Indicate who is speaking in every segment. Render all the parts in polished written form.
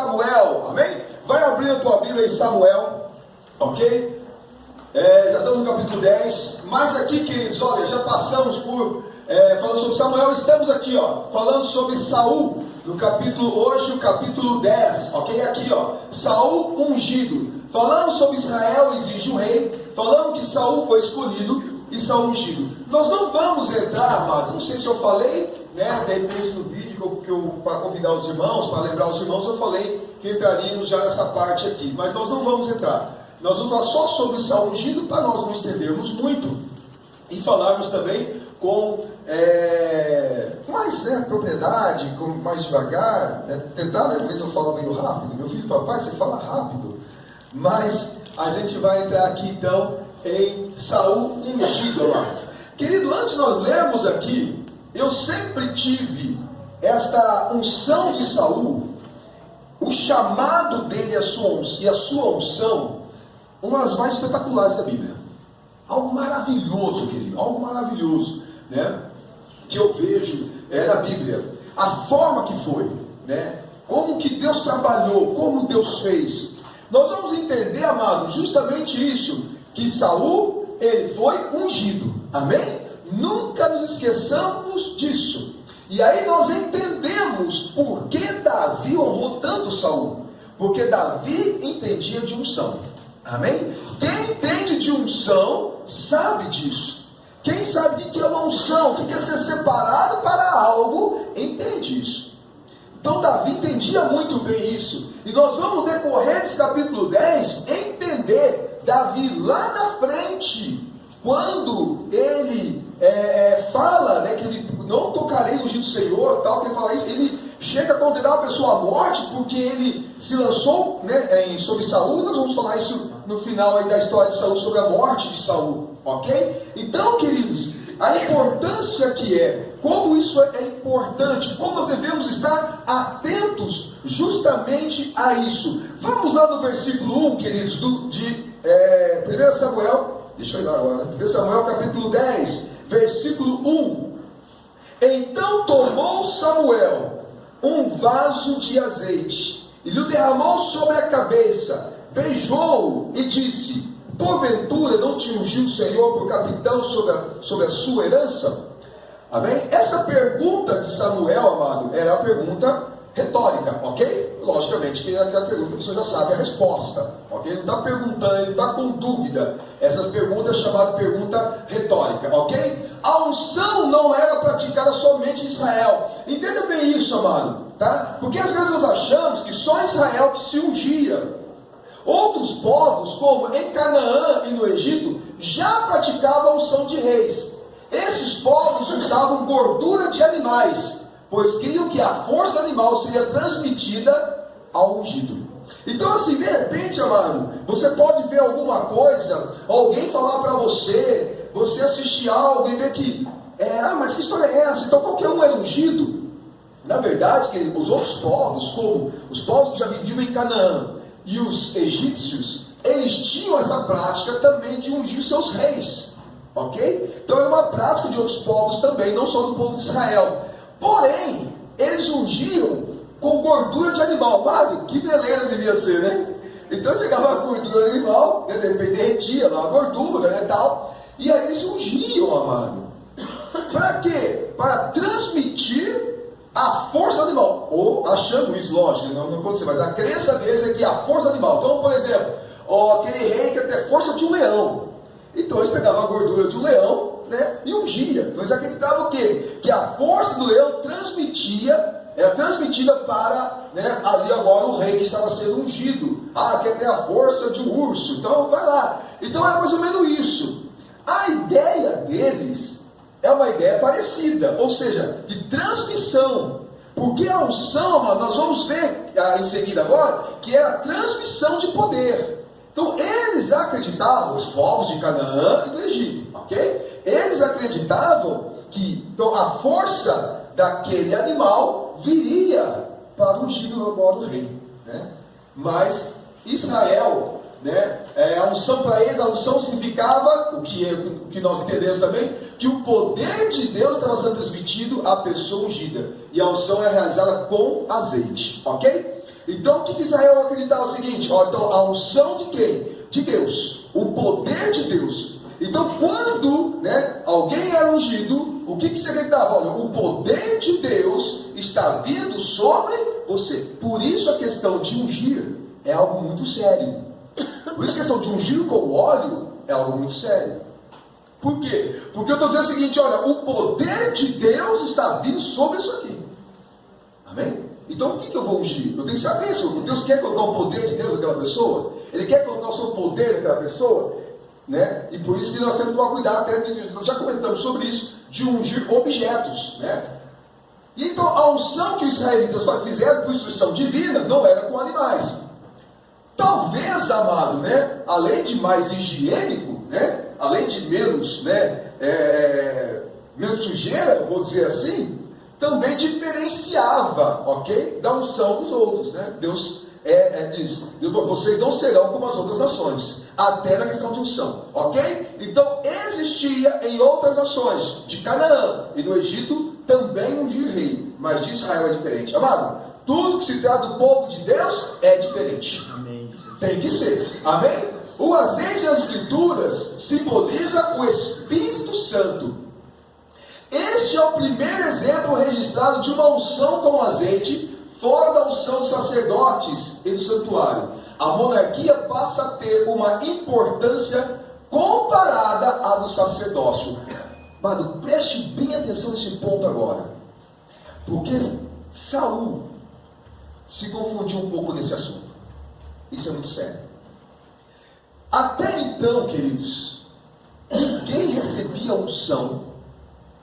Speaker 1: Samuel, amém? Vai abrindo a tua Bíblia em Samuel, ok? Já estamos no capítulo 10, mas aqui, queridos, olha, já passamos por, falando sobre Samuel, estamos aqui, ó, falando sobre Saul, no capítulo, hoje o capítulo 10, ok? Aqui, ó, Saul ungido, falando sobre Israel exige um rei, falando que Saul foi escolhido e Saul ungido. Nós não vamos entrar, amado, não sei se eu falei, né, de repente no vídeo para convidar os irmãos, para lembrar os irmãos, eu falei que entraríamos já nessa parte aqui, mas nós não vamos entrar. Nós vamos falar só sobre Saul ungido, para nós não estendermos muito, e falarmos também com mais, né, propriedade, com mais devagar, né, tentar, às vezes eu falo meio rápido, meu filho fala, pai, você fala rápido, mas a gente vai entrar aqui então em Saul ungido lá. Querido, antes nós lermos aqui, eu sempre tive esta unção de Saul, o chamado dele e a sua unção, uma das mais espetaculares da Bíblia. Algo maravilhoso, querido, algo maravilhoso, né? Que eu vejo na Bíblia. A forma que foi, né? Como que Deus trabalhou, como Deus fez. Nós vamos entender, amado, justamente isso, que Saul, ele foi ungido, amém? Nunca nos esqueçamos disso. E aí nós entendemos por que Davi honrou tanto Saul. Porque Davi entendia de unção, amém? Quem entende de unção, sabe disso. Quem sabe que é uma unção, que quer ser separado para algo, entende isso. Então Davi entendia muito bem isso. E nós vamos decorrer desse capítulo 10, entender Davi lá na frente, quando ele fala, né, que ele não tocarei no ungido do Senhor, tal, que ele fala isso, ele chega a condenar a pessoa à morte, porque ele se lançou, né, sobre Saul. Nós vamos falar isso no final aí da história de Saul, sobre a morte de Saul, ok? Então, queridos, a importância que como isso é importante, como nós devemos estar atentos justamente a isso. Vamos lá no versículo 1, queridos, de 1 Samuel, deixa eu ir lá agora, 1 Samuel capítulo 10, versículo 1. Então tomou Samuel um vaso de azeite, e lhe derramou sobre a cabeça, beijou-o e disse: porventura não te ungiu o Senhor por capitão sobre a sua herança? Amém? Essa pergunta de Samuel, amado, era a pergunta retórica, ok? Logicamente que é aquela pergunta que você já sabe a resposta, ok? Ele não está perguntando, ele está com dúvida. Essa pergunta é chamada pergunta retórica, ok? A unção não era praticada somente em Israel. Entenda bem isso, amado, tá? Porque às vezes nós achamos que só em Israel que se ungia. Outros povos, como em Canaã e no Egito, já praticavam a unção de reis. Esses povos usavam gordura de animais, pois criam que a força do animal seria transmitida ao ungido. Então assim, de repente, amado, você pode ver alguma coisa, alguém falar para você, você assistir algo e ver que, mas que história é essa? Então qualquer um era ungido. Na verdade, os outros povos, como os povos que já viviam em Canaã e os egípcios, eles tinham essa prática também de ungir seus reis. Ok? Então era uma prática de outros povos também, não só do povo de Israel. Porém, eles ungiam com gordura de animal. Mano, que beleza devia ser, né? Então pegava a gordura do animal, né, de repente derretia lá a gordura, né, tal, e aí eles ungiam, amado. Para quê? Para transmitir a força do animal. Ou achando isso, lógico, não aconteceu, mas a crença deles é que a força do animal. Então, por exemplo, aquele rei que tem força de um leão. Então eles pegavam a gordura de um leão, né, e ungia. Então eles acreditavam o quê? Que a força do leão era transmitida para, né, ali agora o rei que estava sendo ungido. Quer ter a força de um urso, então vai lá. Então era mais ou menos isso. A ideia deles é uma ideia parecida, ou seja, de transmissão. Porque a unção, nós vamos ver em seguida agora, que é a transmissão de poder. Então eles acreditavam, os povos de Canaã e do Egito, ok? Eles acreditavam que então, a força daquele animal viria para o ungido normal do rei, né? Mas Israel, né, a unção para eles, a unção significava, o que nós entendemos também, que o poder de Deus estava sendo transmitido à pessoa ungida, e a unção é realizada com azeite, ok? Então o que Israel acreditava? O seguinte, ó, então a unção de quem? De Deus, o poder de Deus. Então quando, né, alguém era ungido, o que você acreditava? Olha, o poder de Deus está vindo sobre você. Por isso a questão de ungir é algo muito sério. Por isso a questão de ungir com óleo é algo muito sério. Por quê? Porque eu estou dizendo o seguinte, olha, o poder de Deus está vindo sobre isso aqui. Amém? Então o que eu vou ungir? Eu tenho que saber se Deus quer colocar o poder de Deus naquela pessoa. Ele quer colocar o seu poder naquela pessoa, né? E por isso que nós temos que tomar cuidado, nós já comentamos sobre isso, de ungir objetos, né? E então a unção que os israelitas fizeram por instrução divina não era com animais. Talvez, amado, né? Além de mais higiênico, né? Além de menos, né? Menos sujeira, vou dizer assim, também diferenciava, ok? Da unção dos outros, né? Deus diz, vocês não serão como as outras nações, até na questão de unção, ok? Então existia em outras nações, de Canaã e no Egito, também ungir rei, mas de Israel é diferente. Amado, tudo que se trata do povo de Deus é diferente. Amém. Tem que ser, amém? O azeite das Escrituras simboliza o Espírito Santo. Este é o primeiro exemplo registrado de uma unção com azeite, fora da unção dos sacerdotes e do santuário. A monarquia passa a ter uma importância comparada à do sacerdócio. Mano, preste bem atenção nesse ponto agora. Porque Saul se confundiu um pouco nesse assunto. Isso é muito sério. Até então, queridos, ninguém recebia unção,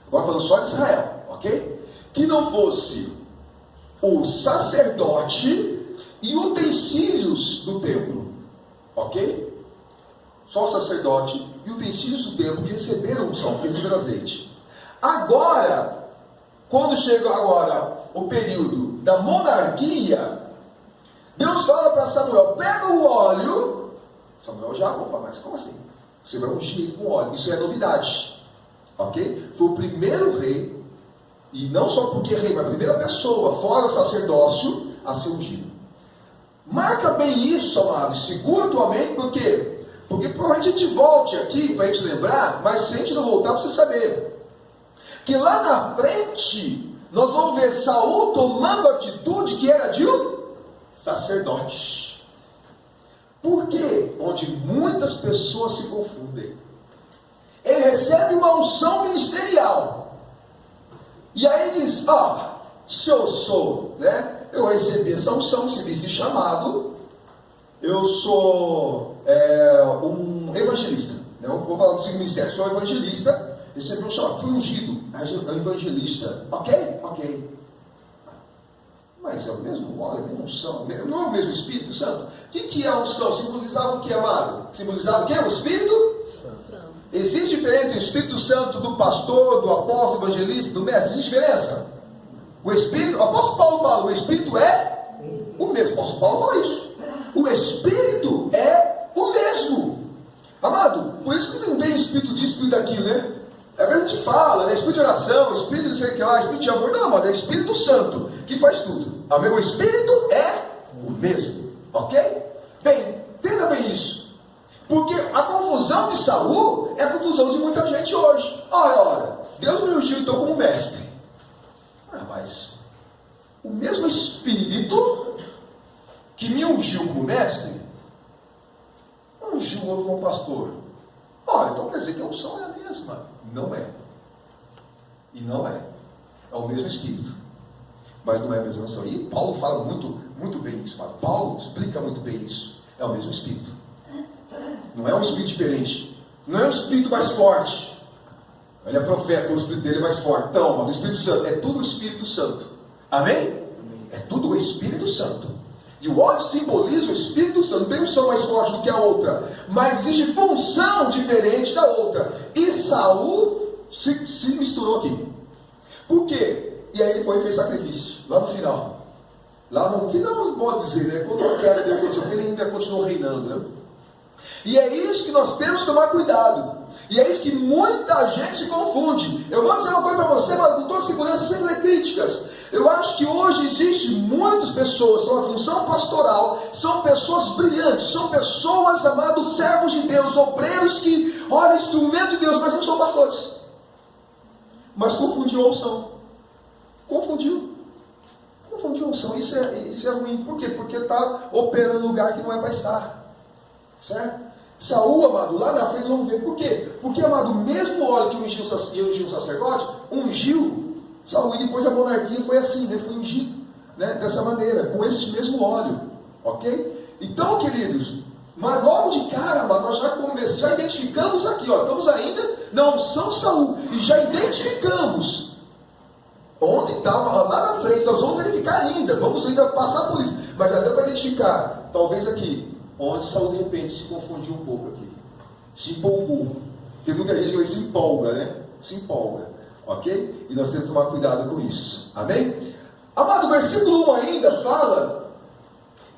Speaker 1: agora falando só de Israel, ok? Que não fosse o sacerdote e utensílios do templo, ok? Só o sacerdote e utensílios do templo que receberam unção, que receberam azeite. Agora, quando chega agora o período da monarquia, Deus fala para Samuel, pega o óleo. Samuel já, opa, mas como assim? Você vai ungir com óleo, isso é novidade, ok? Foi o primeiro rei, e não só porque rei, mas a primeira pessoa, fora o sacerdócio, a ser ungido. Marca bem isso, amado, segura tua mente, por quê? Porque provavelmente a gente volte aqui para a gente lembrar, mas se a gente não voltar, para você saber que lá na frente nós vamos ver Saul tomando a atitude que era de um sacerdote. Por quê? Onde muitas pessoas se confundem. Ele recebe uma unção ministerial. E aí diz, se eu sou, né? Eu recebi essa unção, recebi esse chamado, eu sou um evangelista. Né? Eu vou falar do segundo ministério, sou evangelista, recebi um chamado, fui ungido, evangelista. Ok. Mas é o mesmo óleo, a mesma unção, não é o mesmo Espírito Santo? O que é a unção? Simbolizava o que, amado? Simbolizava o que? O Espírito Santo. Existe diferença entre o Espírito Santo do pastor, do apóstolo, do evangelista, do mestre? Existe diferença? O Espírito, o apóstolo Paulo fala, o Espírito é o mesmo. O apóstolo Paulo fala isso. O Espírito é o mesmo. Amado, por isso que não tem Espírito disso, Espírito daquilo, né? Às vezes a gente fala, né? Espírito de oração, Espírito de sei que lá, Espírito de amor. Não, amado, é Espírito Santo que faz tudo. Amém? O Espírito é o mesmo. Ok? Bem, entenda bem isso. Porque a confusão de Saul é a confusão de muita gente hoje. Olha, Deus me ungiu então como mestre. Mas o mesmo Espírito que me ungiu como mestre, ungiu o outro como pastor. Olha, então quer dizer que a unção é a mesma. Não é. E não é. É o mesmo Espírito. Mas não é a mesma unção. E Paulo fala muito bem isso. Paulo explica muito bem isso. É o mesmo Espírito. Não é um Espírito diferente. Não é um Espírito mais forte. Ele é profeta, o Espírito dele é mais forte. Então, o Espírito Santo, é tudo o Espírito Santo. Amém? É tudo o Espírito Santo. E o óleo simboliza o Espírito Santo. Não tem unção mais forte do que a outra. Mas existe função diferente da outra. E Saul se misturou aqui. Por quê? E aí ele foi e fez sacrifício. Lá no final. Lá no final, pode dizer, né? Quando a queda dele aconteceu, ele ainda continuou reinando, né? E é isso que nós temos que tomar cuidado. E é isso que muita gente se confunde. Eu vou dizer uma coisa para você, mas com toda segurança, sem fazer críticas. Eu acho que hoje existe muitas pessoas, são a função pastoral, são pessoas brilhantes, são pessoas, amados, servos de Deus, obreiros que, olha, instrumento de Deus, mas não são pastores. Mas confundiu a unção. Confundiu a unção. Isso é ruim. Por quê? Porque está operando em lugar que não é para estar. Certo? Saul, amado, lá na frente vamos ver. Por quê? Porque, amado, o mesmo óleo que ungiu o sacerdote, ungiu Saul, e depois a monarquia foi assim, né? Foi ungido, né? Dessa maneira, com esse mesmo óleo. Ok? Então, queridos, mas logo de cara, amado, nós já identificamos aqui, ó, estamos ainda na unção Saul, e já identificamos onde estava, lá na frente, nós vamos verificar ainda, vamos ainda passar por isso, mas já deu para identificar, talvez aqui, onde Saul de repente se confundiu um pouco aqui, se empolgou. Tem muita gente que se empolga, né? Se empolga, ok? E nós temos que tomar cuidado com isso, amém? Amado, o versículo 1 ainda fala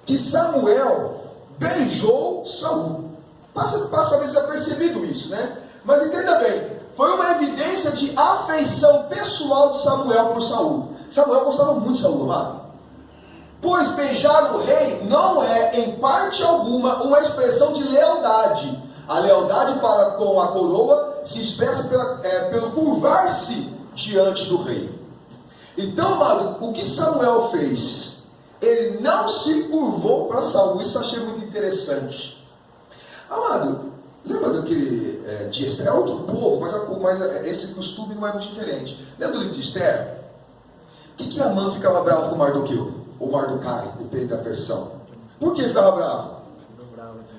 Speaker 1: que Samuel beijou Saul. Passa desapercebido isso, né? Mas entenda bem, foi uma evidência de afeição pessoal de Samuel por Saul. Samuel gostava muito de Saul, amado. Pois beijar o rei não é, em parte alguma, uma expressão de lealdade. A lealdade para com a coroa se expressa pelo curvar-se diante do rei. Então, amado, o que Samuel fez? Ele não se curvou para Saul. Isso eu achei muito interessante. Amado, lembra daquele de Esther? É outro povo, mas esse costume não é muito diferente. Lembra do livro de Esther? Por que Amã ficava bravo com Mardoqueu? Ou Mardocai, depende da versão. Por que ficava bravo?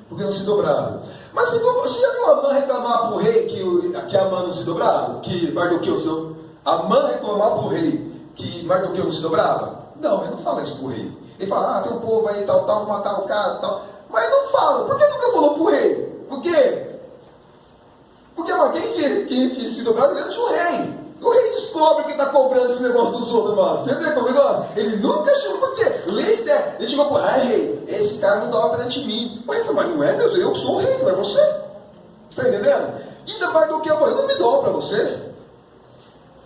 Speaker 1: Porque não se dobrava. Mas você já viu Amã reclamar para o rei que Amã não se dobrava? Que Mardoqueu se dobrava? Amã reclamar para o rei que Mardoqueu não se dobrava? Não, ele não fala isso para o rei. Ele fala, tem um povo aí, tal, vou matar o cara, tal. Mas ele não fala. Por que nunca falou para o rei? Por quê? Porque quem que se dobrava diante do rei. O rei descobre que está cobrando esse negócio dos outros, mano. Você vê como é o negócio? Ele nunca chegou, por quê? Ele chegou para o rei, esse cara não dobra perante mim. O rei falou, mas não é, meu Deus, eu sou o rei, não é você. Está entendendo? E da parte do que eu não me dou para você.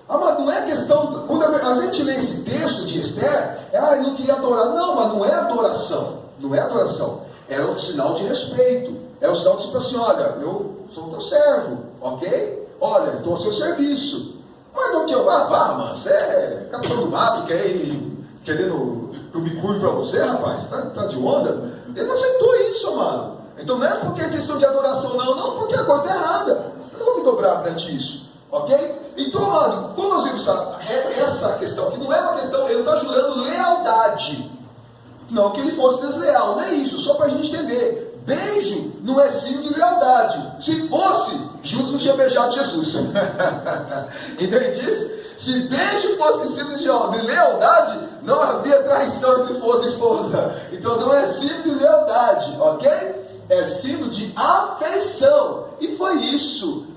Speaker 1: Amado, não é questão, quando a gente lê esse texto de Esther, ele não queria adorar. Não, mas não é adoração. Não é adoração. Era um sinal de respeito. É um sinal de tipo assim, olha, eu sou teu servo, ok? Olha, estou ao seu serviço. Mas não que eu vá, mano, você é capitão do mato, querendo que eu me curve para você, rapaz, tá de onda? Ele não aceitou isso, mano. Então não é porque é questão de adoração, não, porque a coisa está errada. Eu não vou me dobrar perante isso, ok? Então, mano, quando nós vimos essa questão, que não é uma questão, ele não está jurando lealdade, não que ele fosse desleal, não é isso, só para a gente entender. Beijo não é símbolo de lealdade. Se fosse, Judas não tinha beijado Jesus. Entende isso? Se beijo fosse símbolo de lealdade, não havia traição se fosse esposa. Então não é símbolo de lealdade, ok? É símbolo de afeição. E foi isso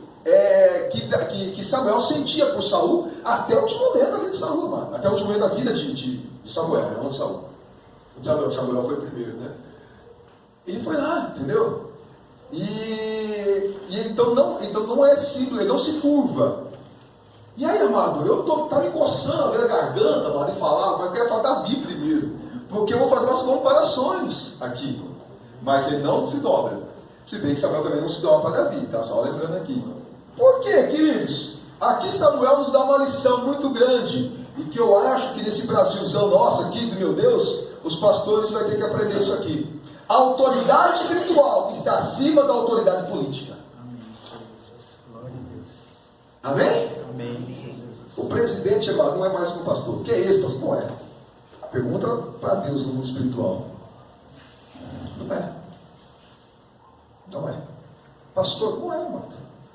Speaker 1: que Samuel sentia por Saul até o último momento da vida de Saul, mano. Até o último momento da vida de Samuel, não de Saul. Samuel foi o primeiro, né? Ele foi lá, entendeu? E então não é simples, ele não se curva. E aí, amado, eu tá me coçando a garganta, amado, de falar, mas eu quero falar Davi primeiro, porque eu vou fazer umas comparações aqui. Mas ele não se dobra. Se bem que Samuel também não se dobra para Davi, tá? Só lembrando aqui. Por quê, queridos? Aqui Samuel nos dá uma lição muito grande, e que eu acho que nesse Brasilzão nosso aqui, do meu Deus, os pastores vão ter que aprender isso aqui. A autoridade espiritual está acima da autoridade política. Amém? Amém. O presidente não é mais um pastor. O que é esse, pastor? Não é. Pergunta para Deus no mundo espiritual. Não é. Não é. Pastor não é, mano.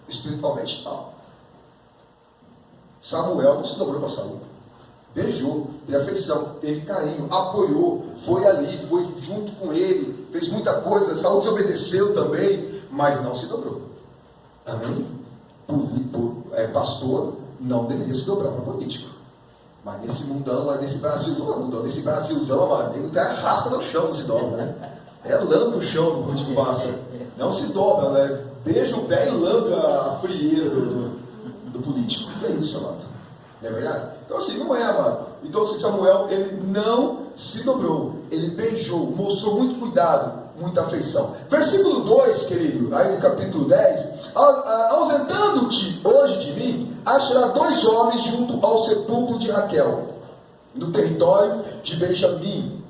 Speaker 1: Espiritualmente não. Samuel não se dobrou para Saul. Beijou, teve afeição, teve carinho, apoiou, foi ali, foi junto com ele, fez muita coisa. Saul desobedeceu também, mas não se dobrou. Amém? Pastor não deveria se dobrar para político. Mas nesse mundão, nesse Brasilzão, amado, ele arrasta no chão, não se dobra, né? lambe o chão do que passa. Não se dobra, né? Beija o pé e lambe a frieira do político. É isso, amado. Não é verdade? Então assim, não é, amado. Então Samuel, ele não se dobrou. Ele beijou, mostrou muito cuidado, muita afeição. Versículo 2, querido, aí no capítulo 10. Ausentando-te hoje de mim, achará 2 homens junto ao sepulcro de Raquel, no território de Benjamim,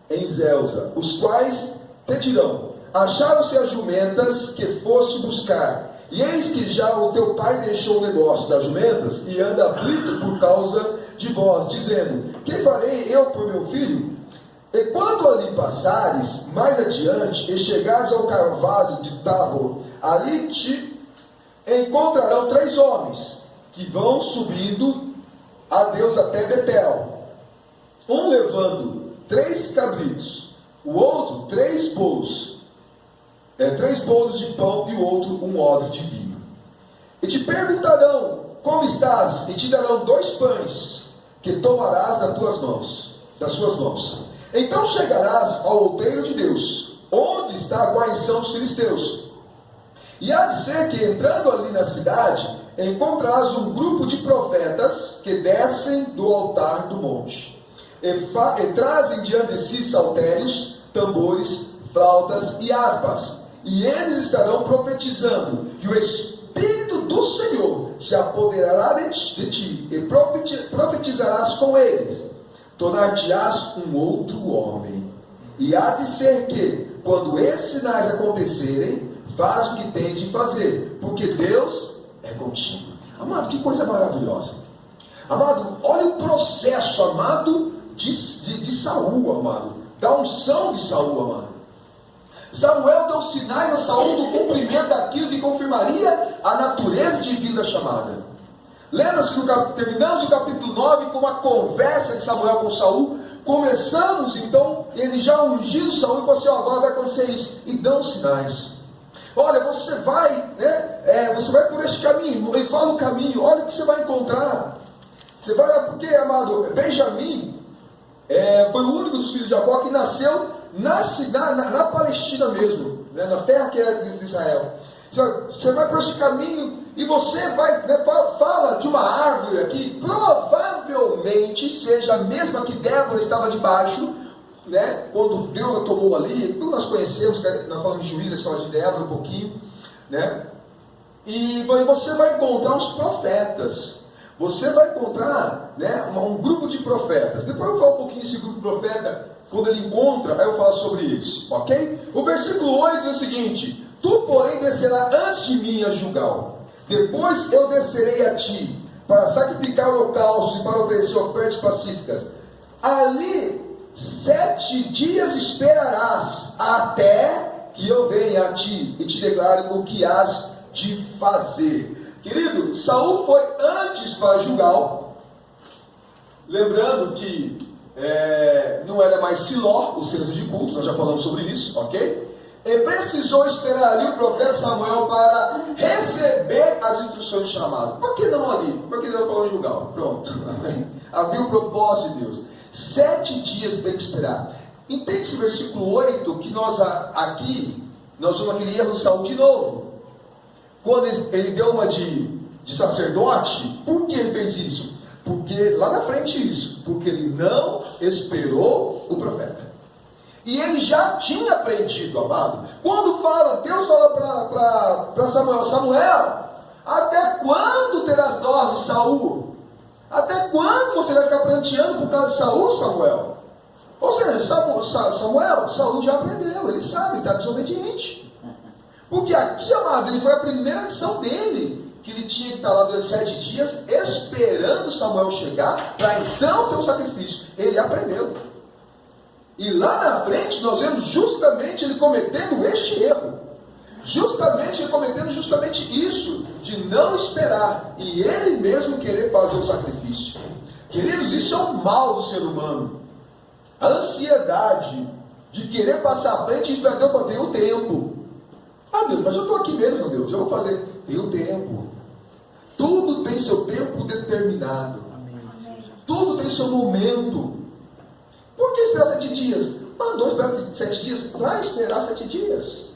Speaker 1: em Zelza, os quais te dirão: acharam-se as jumentas que foste buscar, e eis que já o teu pai deixou o negócio das jumentas, e anda aflito por causa de vós, dizendo: que farei eu por meu filho? E quando ali passares, mais adiante, e chegares ao carvalho de Tabor, ali te encontrarão 3 homens, que vão subindo a Deus até Betel, um levando 3 cabritos, o outro 3 bolos, 3 bolos de pão, e o outro um odre de vinho. E te perguntarão: como estás? E te darão 2 pães, que tomarás das suas mãos. Então chegarás ao outeiro de Deus, onde está a guarnição dos filisteus. E há de ser que, entrando ali na cidade, encontrarás um grupo de profetas que descem do altar do monte, e trazem diante de si saltérios, tambores, flautas e harpas, e eles estarão profetizando, e o Espírito do Senhor se apoderará de ti, e profetizarás com eles. Tornar-te-ás um outro homem, e há de ser que, quando esses sinais acontecerem, faz o que tens de fazer, porque Deus é contigo. Amado, que coisa maravilhosa. Amado, olha o processo, amado, de Saul, amado, da unção de Saul, amado. Samuel deu sinais a Saul do cumprimento daquilo que confirmaria a natureza divina da chamada. Lembra-se que terminamos o capítulo 9 com uma conversa de Samuel com Saul. Começamos então, ele já ungiu Saul e falou assim: agora vai acontecer isso, e dão sinais. Olha, você vai, você vai por este caminho, ele fala o caminho, olha o que você vai encontrar. Você vai lá, porque, amado, Benjamim foi o único dos filhos de Jacó que nasceu na Palestina mesmo, na terra que é de Israel. Você vai por esse caminho e você vai, fala de uma árvore aqui, provavelmente seja a mesma que Débora estava debaixo, quando Deus a tomou ali. Tudo nós conhecemos, nós falamos de Juízo, a história de Débora um pouquinho, e você vai encontrar os profetas. Você vai encontrar um grupo de profetas. Depois eu falo um pouquinho desse grupo de profeta, quando ele encontra, aí eu falo sobre eles, ok? O versículo 8 diz o seguinte: tu, porém, descerás antes de mim a Gilgal, depois eu descerei a ti, para sacrificar holocaustos e para oferecer ofertas pacíficas. Ali 7 dias esperarás, até que eu venha a ti e te declare o que hás de fazer. Querido, Saul foi antes para Gilgal, lembrando que não era mais Siló, o centro de cultos, nós já falamos sobre isso, ok? E precisou esperar ali o profeta Samuel para receber as instruções de chamado. Por que não ali? Porque Deus falou em Gilgal. Pronto. Havia o propósito de Deus. 7 dias tem que esperar. Entende esse versículo 8, que nós vamos aquele erro de Saul de novo. Quando ele deu uma de sacerdote, por que ele fez isso? Porque lá na frente isso, porque ele não esperou o profeta. E ele já tinha aprendido, amado. Quando Deus fala para Samuel: Samuel, até quando terás dó de Saul? Até quando você vai ficar pranteando por causa de Saul, Samuel? Ou seja, Saul já aprendeu, ele sabe, está desobediente. Porque aqui, amado, ele foi a primeira lição dele, que ele tinha que estar lá durante 7 dias, esperando Samuel chegar, para então ter um sacrifício. Ele aprendeu. E lá na frente nós vemos justamente ele cometendo este erro. Ele cometendo isso, de não esperar, e ele mesmo querer fazer o sacrifício. Queridos, isso é um mal do ser humano. A ansiedade de querer passar à frente e esperar: Deus, eu tenho tempo. Deus, mas eu estou aqui mesmo, Deus, eu vou fazer. Tenho tempo. Tudo tem seu tempo determinado. Tudo tem seu momento. Por que esperar 7 dias? Mandou esperar 7 dias? Vai esperar 7 dias.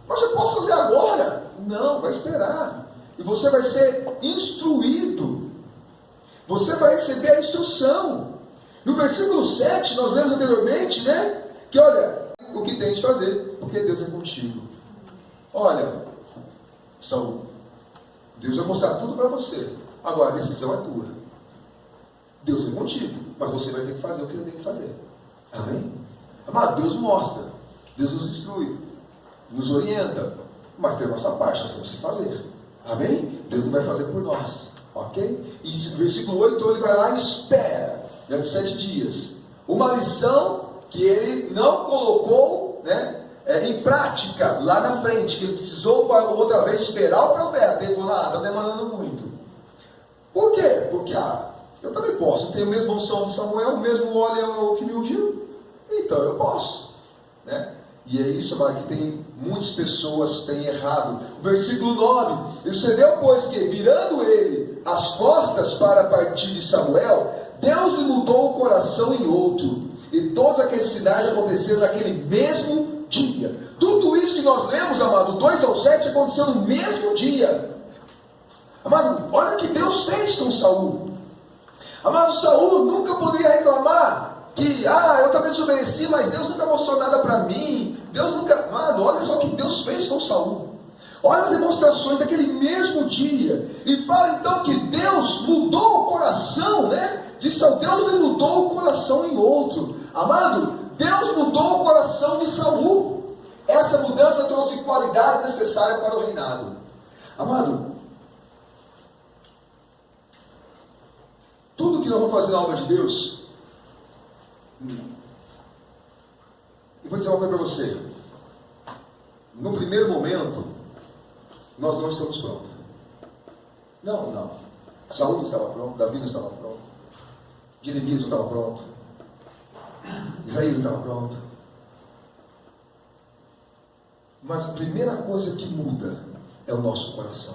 Speaker 1: Mas eu posso fazer agora? Não, vai esperar. E você vai ser instruído. Você vai receber a instrução. E o versículo 7, nós lemos anteriormente, né? Que olha, o que tem de fazer, porque Deus é contigo. Olha, Saul, Deus vai mostrar tudo para você. Agora a decisão é tua. Deus é contigo, mas você vai ter que fazer o que ele tem que fazer. Amém? Amado, Deus mostra, Deus nos instrui, nos orienta, mas tem a nossa parte, nós temos que fazer. Amém? Deus não vai fazer por nós. Ok? E no versículo 8, então ele vai lá e espera durante 7 dias. Uma lição que ele não colocou, né, em prática lá na frente, que ele precisou outra vez esperar o profeta. Ele falou, está demorando muito. Por quê? Porque eu também posso, eu tenho a mesma unção de Samuel, o mesmo óleo é o que me ungiu, então eu posso, né? E é isso, mas que tem muitas pessoas têm errado. O versículo 9, sucedeu, pois, que virando ele as costas para partir de Samuel, Deus lhe mudou o coração em outro, e todas aquelas cidades aconteceram naquele mesmo dia. Tudo isso que nós lemos, amado, 2 ao 7, aconteceu no mesmo dia. Amado, olha o que Deus fez com Saul. Amado, Saul nunca poderia reclamar que, eu também desobedeci, mas Deus nunca mostrou nada para mim. Deus nunca... Amado, olha só o que Deus fez com Saul. Olha as demonstrações daquele mesmo dia. E fala então que Deus mudou o coração, né, de Saul. Deus lhe mudou o coração em outro. Amado, Deus mudou o coração de Saul. Essa mudança trouxe qualidades necessárias para o reinado. Amado, tudo que nós vamos fazer na obra de Deus, eu vou dizer uma coisa para você. No primeiro momento, nós não estamos prontos. Não. Saul não estava pronto, Davi não estava pronto, Jeremias não estava pronto, Isaías não estava pronto. Mas a primeira coisa que muda é o nosso coração.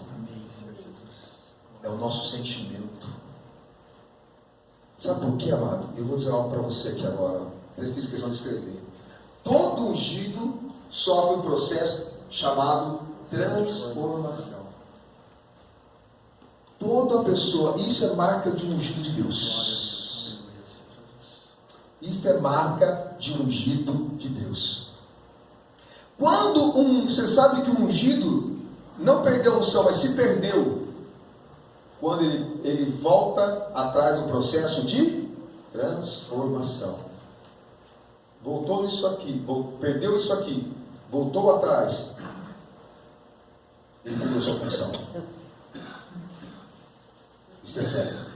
Speaker 1: É o nosso sentimento. Sabe por quê, amado? Eu vou dizer algo para você aqui agora. Eu fiz questão de escrever. Todo ungido sofre um processo chamado transformação. Toda pessoa, isso é marca de um ungido de Deus. Isso é marca de um ungido de Deus. Quando você sabe que o ungido não perdeu a unção, mas se perdeu, quando ele volta atrás do processo de transformação. Voltou nisso aqui, perdeu isso aqui, voltou atrás, ele perdeu sua função. Isso é sério.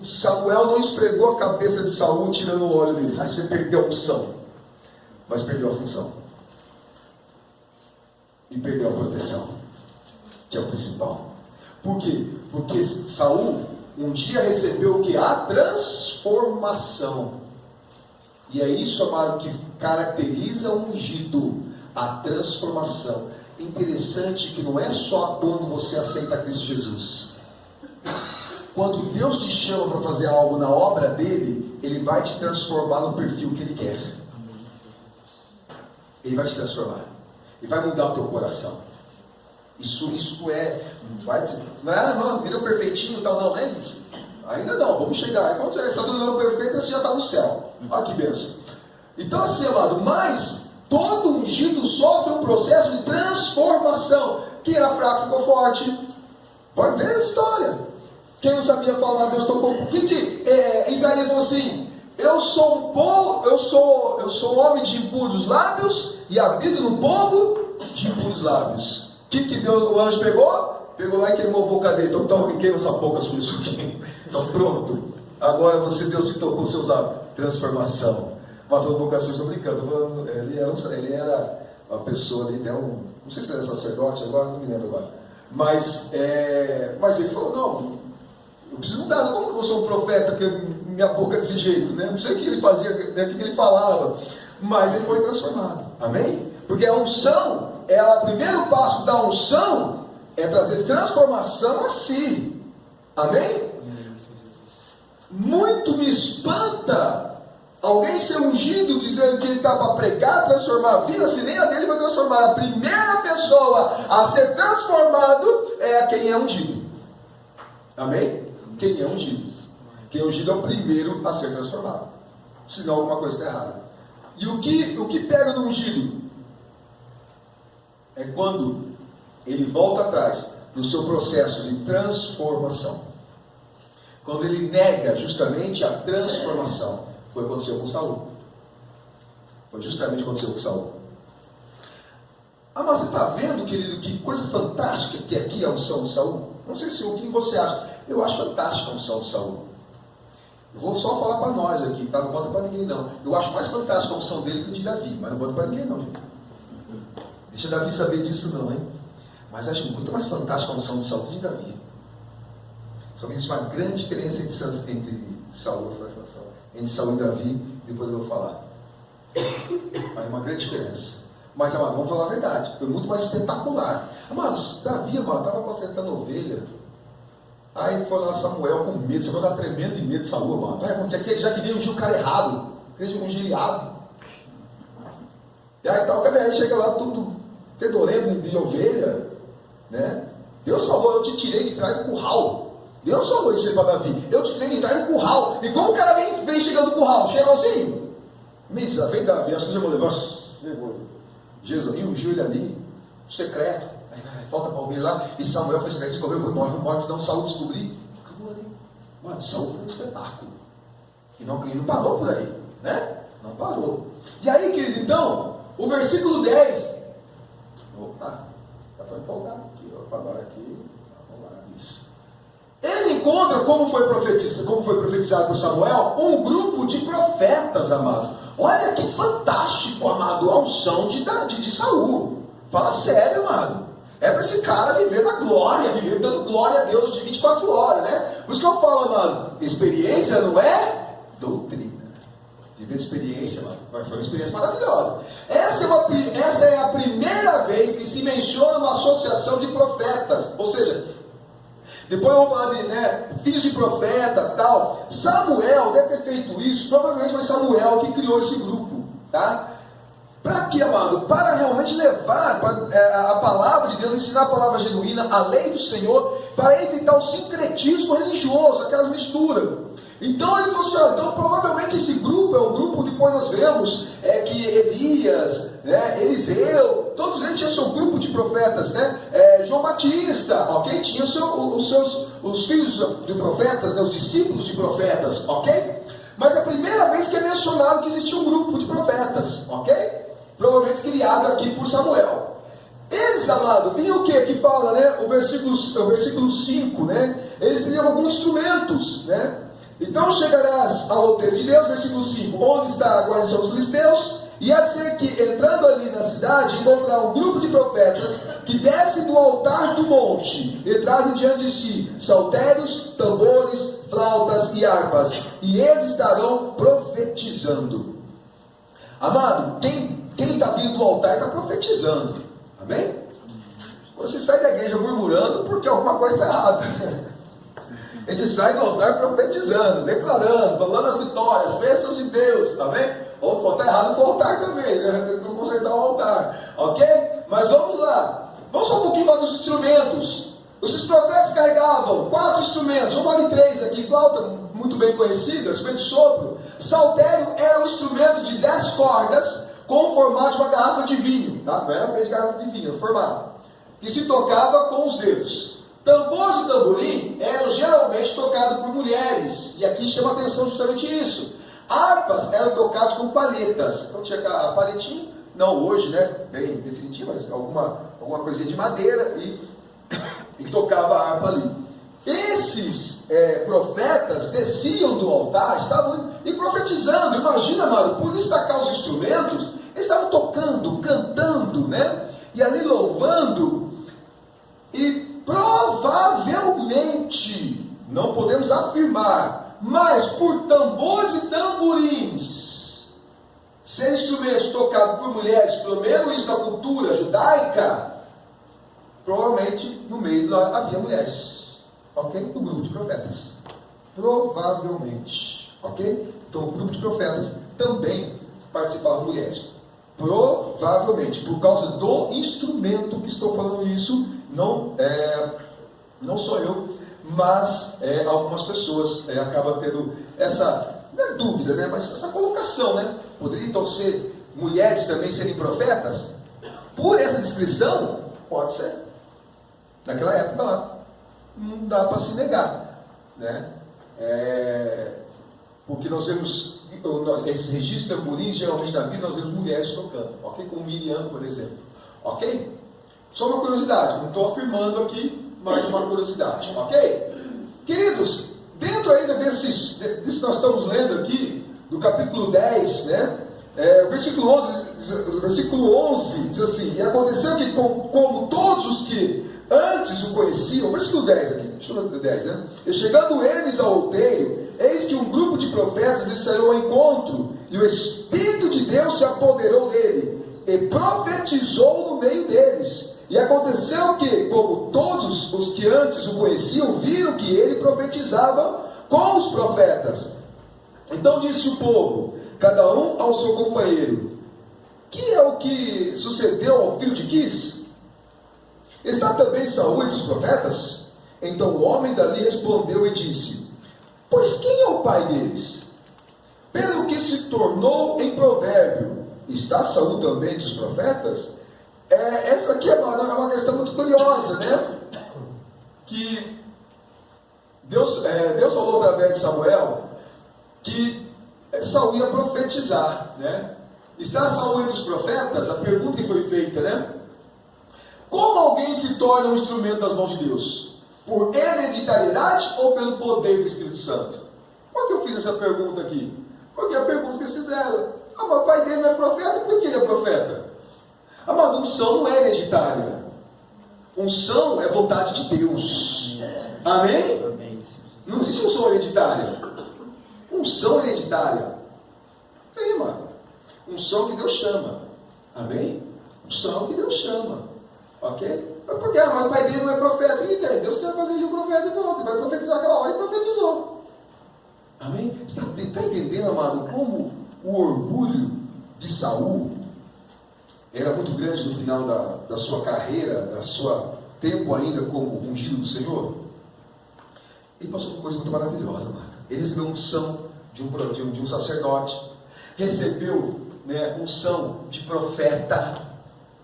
Speaker 1: Samuel não esfregou a cabeça de Saul tirando o óleo dele. Você perdeu a unção, mas perdeu a função. E perdeu a proteção, que é o principal. Por quê? Porque Saul um dia recebeu o que? A transformação. E é isso, amado, que caracteriza o ungido, a transformação. Interessante que não é só quando você aceita Cristo Jesus. Quando Deus te chama para fazer algo na obra dele, ele vai te transformar no perfil que ele quer. Ele vai te transformar. Ele vai mudar o teu coração. Isso não virou perfeitinho e tal, não é isso. Ainda não, vamos chegar. Quando está tudo perfeito, você já está no céu. Olha que bênção. Então assim, amado, mas todo ungido sofre um processo de transformação. Quem era fraco ficou forte. Pode ver essa história. Quem não sabia falar, Deus tocou. O que Isaías falou assim? Eu sou um homem de impuros lábios e habito no povo de impuros lábios. O que Deus, o anjo pegou? Pegou lá e queimou a boca dele. Então queima essa boca sua, isso aqui. Então pronto. Agora Deus te tocou seus lábios. Transformação. Mas a boca sua, estou brincando. Ele era uma pessoa ali, né, não sei se ele era sacerdote agora, não me lembro agora. Mas ele falou, não, eu preciso mudar. Como que eu sou um profeta que minha boca é desse jeito, né? Não sei o que ele fazia, né, o que ele falava. Mas ele foi transformado. Amém? Porque a unção, o primeiro passo da unção é trazer transformação a si. Amém? muito me espanta alguém ser ungido, dizendo que ele está para pregar, transformar a vida, se nem a dele vai transformar. A primeira pessoa a ser transformado é quem é ungido. Amém? Quem é ungido. Quem é ungido é o primeiro a ser transformado. Senão alguma coisa está errada. E o que pega no ungido? É quando ele volta atrás no seu processo de transformação. Quando ele nega justamente a transformação. Foi o que aconteceu com Saul. Foi justamente o que aconteceu com Saul. Ah, mas você está vendo, querido, que coisa fantástica que aqui é a unção de Saul? Não sei se o que você acha. Eu acho fantástica a unção de Saul. Eu vou só falar para nós aqui, tá? Não conta para ninguém não. Eu acho mais fantástica a unção dele que a de Davi, mas não conta para ninguém não, gente. Deixa Davi saber disso não, hein? Mas acho muito mais fantástica a unção de Saul que de Davi. Só que existe uma grande diferença entre Saul e Davi, depois eu vou falar. Mas uma grande diferença. Mas, amado, vamos falar a verdade. Foi muito mais espetacular. Amados, Davi, amado, estava apacentando ovelha. Aí foi lá Samuel com medo. Samuel estava tremendo de medo de Saul, amado. Porque aquele já queria ungir o cara errado. Queria ungir giliado. E aí tal, aí chega lá tudo fedorento de ovelha. Né? Deus falou, eu te tirei de trás do curral. Deus falou isso aí para Davi. Eu te tirei de trás do curral. E como o cara vem chegando no curral? Chega assim. Missa, vem Davi. Acho que eu já vou levar. Jesus ungiu ele ali. Secreto. Aí, falta para ouvir lá. E Samuel foi secreto. Descobriu. Não pode, senão Saul descobrir. Acabou ali. Mano, Saul foi um espetáculo. E não parou por aí. Né? Não parou. E aí, querido, então, o versículo 10. Opa, já estou empolgado aqui. Opa, agora aqui. Vamos lá, isso. Ele encontra, como foi profetizado por Samuel, um grupo de profetas, amado. Olha que fantástico, amado, a unção de Saul. Fala sério, amado. É para esse cara viver na glória, viver dando glória a Deus de 24 horas, né? Por isso que eu falo, amado, experiência não é doutrina. Viver experiência, mano, foi uma experiência maravilhosa. Essa é a primeira vez que se menciona uma associação de profetas, ou seja, depois eu vou falar de filhos de profeta tal. Samuel deve ter feito isso. Provavelmente foi Samuel que criou esse grupo, tá? Para quê, amado? Para realmente levar a palavra de Deus, ensinar a palavra genuína, a lei do Senhor, para evitar o sincretismo religioso, aquelas misturas. Então ele falou assim, então provavelmente esse grupo é um grupo, depois nós vemos que Elias, Eliseu, todos eles tinham seu grupo de profetas, João Batista, ok? Tinha os filhos de profetas, os discípulos de profetas, ok? Mas é a primeira vez que é mencionado que existia um grupo de profetas, ok? Provavelmente criado aqui por Samuel. Eles, amado, vinham o que? Que fala, o versículo 5, Eles teriam alguns instrumentos, Então chegarás ao roteiro de Deus, versículo 5, onde está a guarnição dos filisteus, e há de ser que, entrando ali na cidade, encontrar um grupo de profetas que desce do altar do monte e trazem diante de si saltérios, tambores, flautas e harpas, e eles estarão profetizando. Amado, quem está vindo do altar está profetizando, amém? Você sai da igreja murmurando porque alguma coisa está errada. A gente sai do altar profetizando, declarando, falando as vitórias, bênçãos de Deus, amém? Ou pode estar errado com o altar também, não consertar o altar, ok? Mas vamos lá, vamos só um pouquinho falar dos instrumentos. Os profetas carregavam 4 instrumentos, vamos falar de 3 aqui, flauta, muito bem conhecida, instrumento de sopro. Saltério era um instrumento de 10 cordas, com o formato de uma garrafa de vinho, tá? Não era feito de garrafa de vinho, era o formato, que se tocava com os dedos. Tambores e tamborim eram geralmente tocados por mulheres, e aqui chama a atenção justamente isso. Harpas eram tocadas com palhetas, então tinha a palhetinha, não hoje, bem definitiva, mas alguma coisinha de madeira, e tocava a harpa ali. Esses profetas desciam do altar, estavam e profetizando. Imagina, amado, por destacar os instrumentos, eles estavam tocando, cantando, e ali louvando, e provavelmente, não podemos afirmar, mas por tambores e tamborins, ser instrumentos tocados por mulheres, pelo menos isso na cultura judaica, provavelmente no meio lá havia mulheres, ok? No grupo de profetas. Provavelmente. Ok? Então o grupo de profetas também participavam mulheres. Provavelmente, por causa do instrumento que estou falando isso, não sou eu, mas algumas pessoas acabam tendo essa, não é dúvida, né, mas essa colocação, né? Poderia então ser mulheres também serem profetas? Por essa descrição, pode ser. Naquela época lá, não dá para se negar, né? Porque nós vemos esse registro de tamborins, geralmente na Bíblia nós vemos mulheres tocando, ok? Como Miriam, por exemplo, ok? Só uma curiosidade, não estou afirmando aqui, mas uma curiosidade, ok? Queridos, dentro ainda disso que nós estamos lendo aqui, do capítulo 10, né? Versículo 11 diz assim: e aconteceu que como todos os que antes o conheciam, versículo 10 aqui, deixa eu ver o 10, né? E chegando eles ao outeiro, eis que um grupo de profetas lhe saiu ao encontro, e o Espírito de Deus se apoderou dele, e profetizou no meio deles. E aconteceu que, como todos os que antes o conheciam, viram que ele profetizava com os profetas. Então disse o povo, cada um ao seu companheiro: que é o que sucedeu ao filho de Quis? Está também Saul entre os profetas? Então o homem dali respondeu e disse: pois quem é o pai deles? Pelo que se tornou em provérbio, está Saul também entre os profetas? Essa aqui é uma questão muito curiosa, né? Que Deus falou através de Samuel que Saul ia profetizar, né? Está Saul entre os profetas? A pergunta que foi feita, né? Como alguém se torna um instrumento das mãos de Deus? Por hereditariedade ou pelo poder do Espírito Santo? Por que eu fiz essa pergunta aqui? Porque é a pergunta que eles fizeram. Mas o pai dele não é profeta, por que ele é profeta? Amado, unção não é hereditária. Unção é vontade de Deus. Amém? Não existe unção hereditária. Unção hereditária tem, mano. Unção que Deus chama. Amém? Unção que Deus chama. Ok? Mas por quê? Mas o pai dele não é profeta. E tem? Deus quer fazer de um profeta e pronto. Ele vai profetizar aquela hora e profetizou. Amém? Você está entendendo, amado, como o orgulho de Saul era muito grande no final da sua carreira, da sua tempo ainda como ungido do Senhor? Ele passou por uma coisa muito maravilhosa, mano. Ele recebeu unção de um sacerdote, recebeu, né, unção de profeta.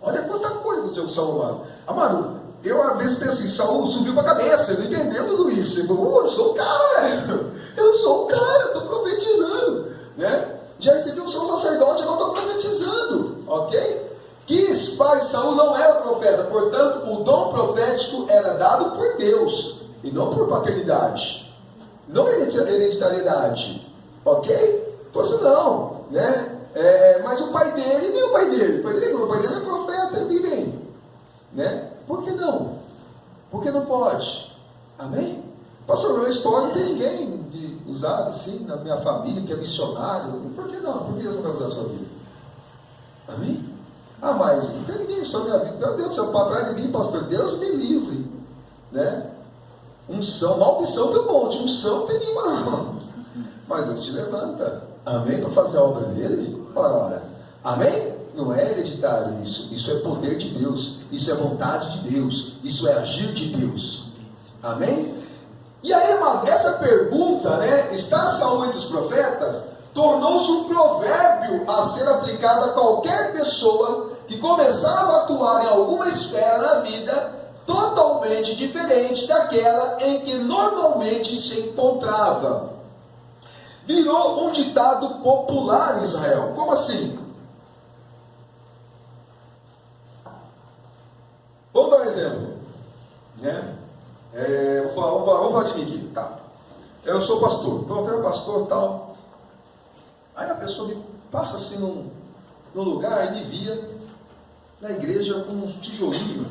Speaker 1: Olha quanta coisa aconteceu com Saul, amado. Amado, eu às vezes penso assim, Saul subiu para a cabeça, ele não entendeu tudo isso. Ele falou, eu sou o cara, velho. Eu sou o cara, estou profetizando, né? Já recebi unção sacerdote, agora estou profetizando, ok? Quis, pai de Saul não era profeta, portanto, o dom profético era dado por Deus, e não por paternidade, não hereditariedade, ok? Fosse não, né? Mas o pai dele, nem o pai dele, o pai dele é profeta, ele vem, né? Por que não? Por que não pode? Amém? Pastor, na história não tem ninguém usado assim na minha família que é missionário, por que não? Por que Deus não vai usar a sua vida? Amém? Ah, mas não tem ninguém só minha vida. Meu Deus do céu, para trás de mim, pastor, Deus me livre, né? Unção, maldição tem um monte, unção tem nenhuma não. Mas Deus te levanta, amém? Para fazer a obra dele, ora, amém? Não é hereditário isso é poder de Deus, isso é vontade de Deus, isso é agir de Deus, amém? E aí, irmão, essa pergunta, né, está Saul entre os profetas, tornou-se um provérbio a ser aplicado a qualquer pessoa que começava a atuar em alguma esfera na vida totalmente diferente daquela em que normalmente se encontrava. Virou um ditado popular em Israel. Como assim? Vamos dar um exemplo, né? Vamos falar de mim aqui, tá? Eu sou pastor, então eu quero pastor e tal. Aí a pessoa me passa assim num lugar e me via na igreja com uns tijolinhos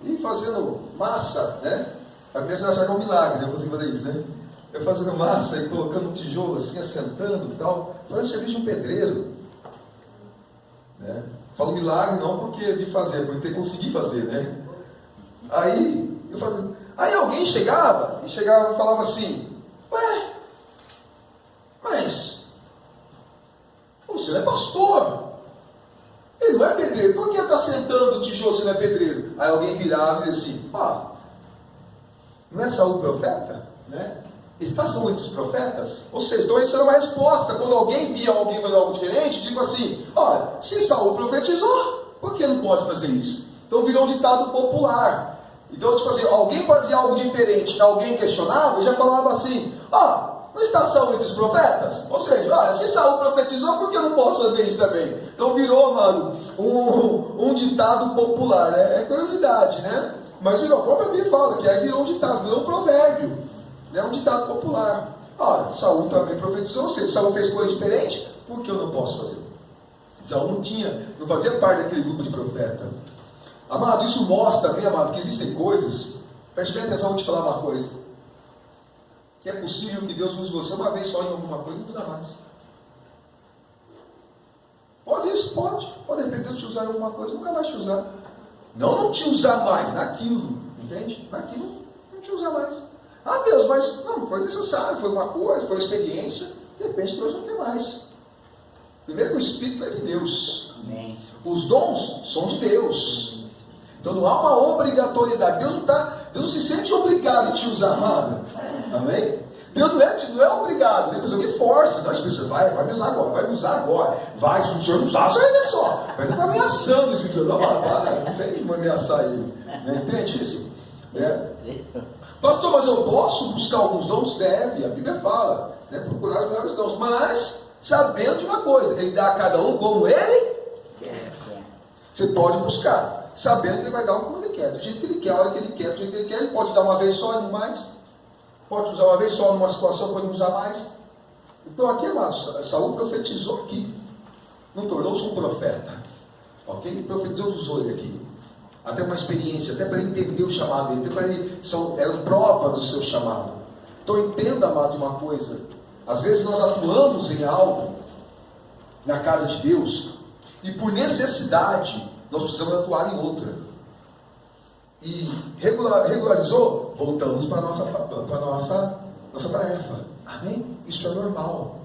Speaker 1: e fazendo massa, né? A pessoa achar que é um milagre, né? Eu consigo fazer isso, né? Eu fazendo massa e colocando um tijolo assim, assentando e tal, fazendo serviço de um pedreiro, né? Falo milagre não porque vi fazer, porque consegui fazer, né? Aí eu fazia. Aí alguém chegava e falava assim: Ué, mas você não é pastor. Ele não é pedreiro. Por que está sentando o tijolo se não é pedreiro? Aí alguém virava e dizia assim, não é Saul profeta? Né? Estação entre os profetas? Ou seja, então isso era uma resposta. Quando alguém via alguém fazer algo diferente, digo assim, olha, se Saul profetizou, por que não pode fazer isso? Então virou um ditado popular. Então, tipo assim, alguém fazia algo diferente, alguém questionava, e já falava assim, não está Saul entre os profetas? Ou seja, olha, se Saul profetizou, por que eu não posso fazer isso também? Então virou, mano, um ditado popular, né? É curiosidade, né? Mas virou, a própria Bíblia fala que aí virou um ditado, virou um provérbio, né? Um ditado popular. Olha, Saul também profetizou, ou seja, Saul fez coisa diferente, por que eu não posso fazer? Saul não fazia parte daquele grupo de profeta. Amado, isso mostra também, amado, que existem coisas, preste bem atenção, vou te falar uma coisa, que é possível que Deus use você uma vez só em alguma coisa e não usa mais. Pode isso, pode de repente Deus te usar em alguma coisa, nunca mais te usar. Não te usar mais naquilo, entende? Naquilo, não te usar mais. Deus, mas não foi necessário, foi uma coisa, foi uma experiência, de repente Deus não quer mais. Primeiro que o Espírito é de Deus. Amém. Os dons são de Deus. Então não há uma obrigatoriedade. Deus não se sente obrigado a te usar, amado. Amém? Deus não é obrigado. Depois alguém força. Não, Espírito Santo, vai me usar agora, vai me usar agora. Vai, se o senhor não usar, só ainda só. Mas ele está ameaçando o Espírito Santo. Não tem como ameaçar ele. Né? Entende isso? Pastor, mas eu posso buscar alguns dons? Deve, a Bíblia fala. Né? Procurar os melhores dons. Mas, sabendo de uma coisa, ele dá a cada um como ele quer. Você pode buscar, sabendo que ele vai dar como ele quer, do jeito que ele quer, a hora que ele quer, do jeito que ele quer. Ele pode dar uma vez só e não mais. Pode usar uma vez só numa situação, pode não usar mais. Então aqui, amados, Saul profetizou aqui. Não tornou-se um profeta. Ok? Deus usou ele aqui. Até uma experiência, até para ele entender o chamado dele. Até para ele, eram provas do seu chamado. Então entenda, amado, uma coisa. Às vezes nós atuamos em algo na casa de Deus e por necessidade nós precisamos atuar em outra. E regularizou, voltamos para a nossa tarefa. Amém? Isso é normal.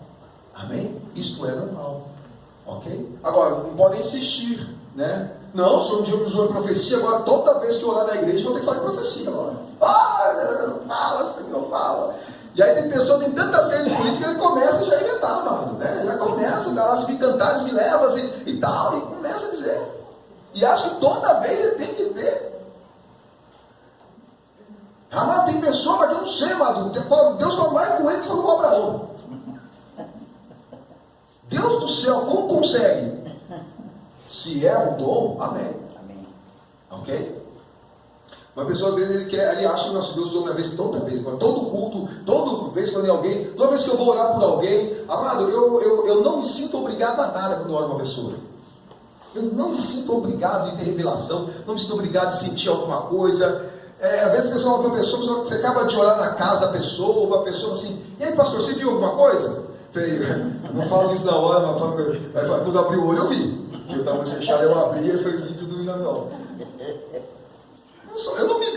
Speaker 1: Amém? Isto é normal. Ok? Agora, não podem insistir, né? Não, o senhor um dia me usou em profecia, agora toda vez que eu orar na igreja eu vou ter que falar em profecia agora. Fala, Senhor, fala. E aí tem pessoa, tem tanta sede de política, ele começa já a inventar, amado, né? Já começa, elas ficam cantares, me leva assim, e tal, e começa a dizer. E acho que toda vez ele tem que ter. Amado, tem pessoa, mas eu não sei, amado. Deus só vai com ele que falou com Abraão. Deus do céu, como consegue? Se é um dom, amém. Amém. Ok? Uma pessoa, às vezes, ele acha que o nosso Deus usou uma vez, toda vez, todo culto, toda vez quando é alguém, toda vez que eu vou orar por alguém, amado, eu não me sinto obrigado a nada quando eu oro uma pessoa. Eu não me sinto obrigado em ter revelação, não me sinto obrigado em sentir alguma coisa. Às vezes a pessoa fala para a pessoa, você acaba de orar na casa da pessoa, ou a pessoa assim, e aí pastor, você viu alguma coisa? Eu não falo isso na hora, mas quando eu abri o olho eu vi. Eu estava fechado, eu abri e foi vídeo do Minamel.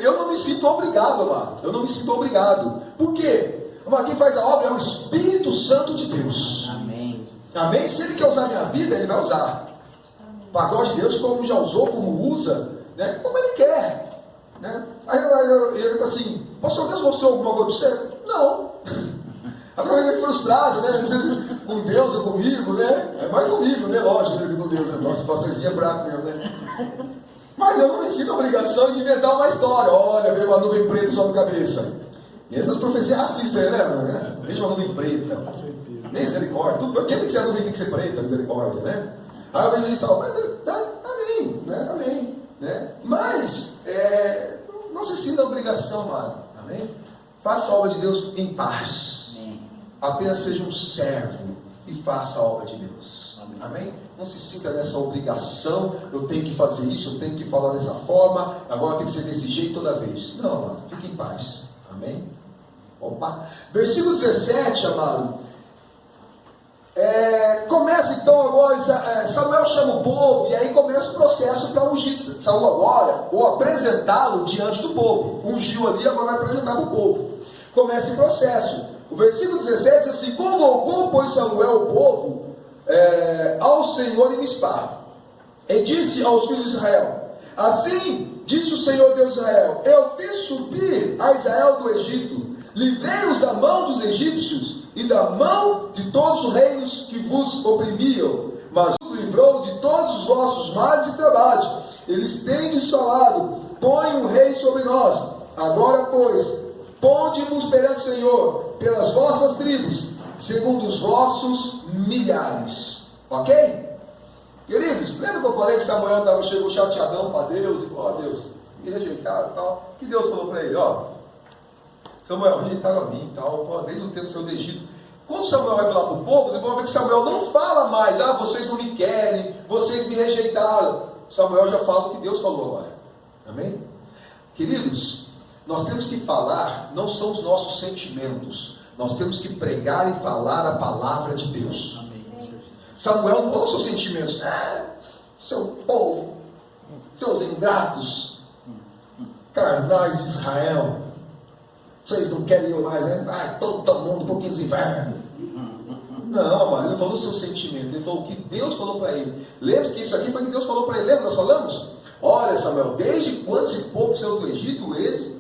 Speaker 1: Eu não me sinto obrigado, amado. Eu não me sinto obrigado. Por quê? Amado, quem faz a obra é o Espírito Santo de Deus. Amém. Amém? Se ele quer usar a minha vida, ele vai usar. Para a glória de Deus, como já usou, como usa, né? Como ele quer. Né? Aí eu digo assim, pastor, Deus mostrou alguma coisa para você? Não. Agora ele é frustrado, né? Com Deus ou comigo, né? É mais comigo, né? Lógico, né? Com Deus. Nossa, pastorzinho é fraco mesmo, né? Mas eu não me sinto a obrigação de inventar uma história. Olha, veio uma nuvem preta sobre a cabeça. E essas profecias racistas, né? Veja uma nuvem preta. Misericórdia. Tudo, quem tem que ser a nuvem tem que ser preta, misericórdia, né? Aí o evangelista fala, amém, né? Amém. Né? Mas, não se sinta a obrigação, amado. Amém? Faça a obra de Deus em paz. Amém. Apenas seja um servo e faça a obra de Deus. Amém? Amém? Não se sinta nessa obrigação, eu tenho que fazer isso, eu tenho que falar dessa forma, agora tem que ser desse jeito toda vez. Não, amado, fique em paz. Amém? Opa. Versículo 17, amado. Começa então agora, Samuel chama o povo, e aí começa o processo para ungir Saul agora, ou apresentá-lo diante do povo. Ungiu ali, agora vai apresentar para o povo. Começa o processo. O versículo 17 diz assim: convocou, pois, Samuel o povo ao Senhor em Mispá, e disse aos filhos de Israel: assim disse o Senhor Deus de Israel: eu fiz subir a Israel do Egito, livrei-os da mão dos egípcios e da mão de todos os reinos que vos oprimiam, mas os livrou de todos os vossos males e trabalhos. Eles têm falado: põe um rei sobre nós. Agora, pois, ponde-vos perante o Senhor pelas vossas tribos, segundo os vossos milhares. Ok? Queridos, lembra que eu falei que Samuel chegou chateadão para Deus e falou: ó Deus, me rejeitaram e tal. Que Deus falou para ele: ó, Samuel, rejeitaram a mim e tal, desde o tempo do seu do Egito. Quando Samuel vai falar para o povo, vocês vão ver que Samuel não fala mais: ah, vocês não me querem, vocês me rejeitaram. Samuel já fala o que Deus falou agora. Amém? Queridos, nós temos que falar, não são os nossos sentimentos, nós temos que pregar e falar a palavra de Deus. Samuel não falou seus sentimentos: seu povo, seus ingratos, carnais de Israel, vocês não querem eu mais, né? Todo mundo um pouquinho dos invernos. Não, mas ele não falou o seu sentimento, ele falou o que Deus falou para ele. Lembra que isso aqui foi o que Deus falou para ele? Lembra que nós falamos? Olha, Samuel, desde quando esse povo saiu do Egito, eles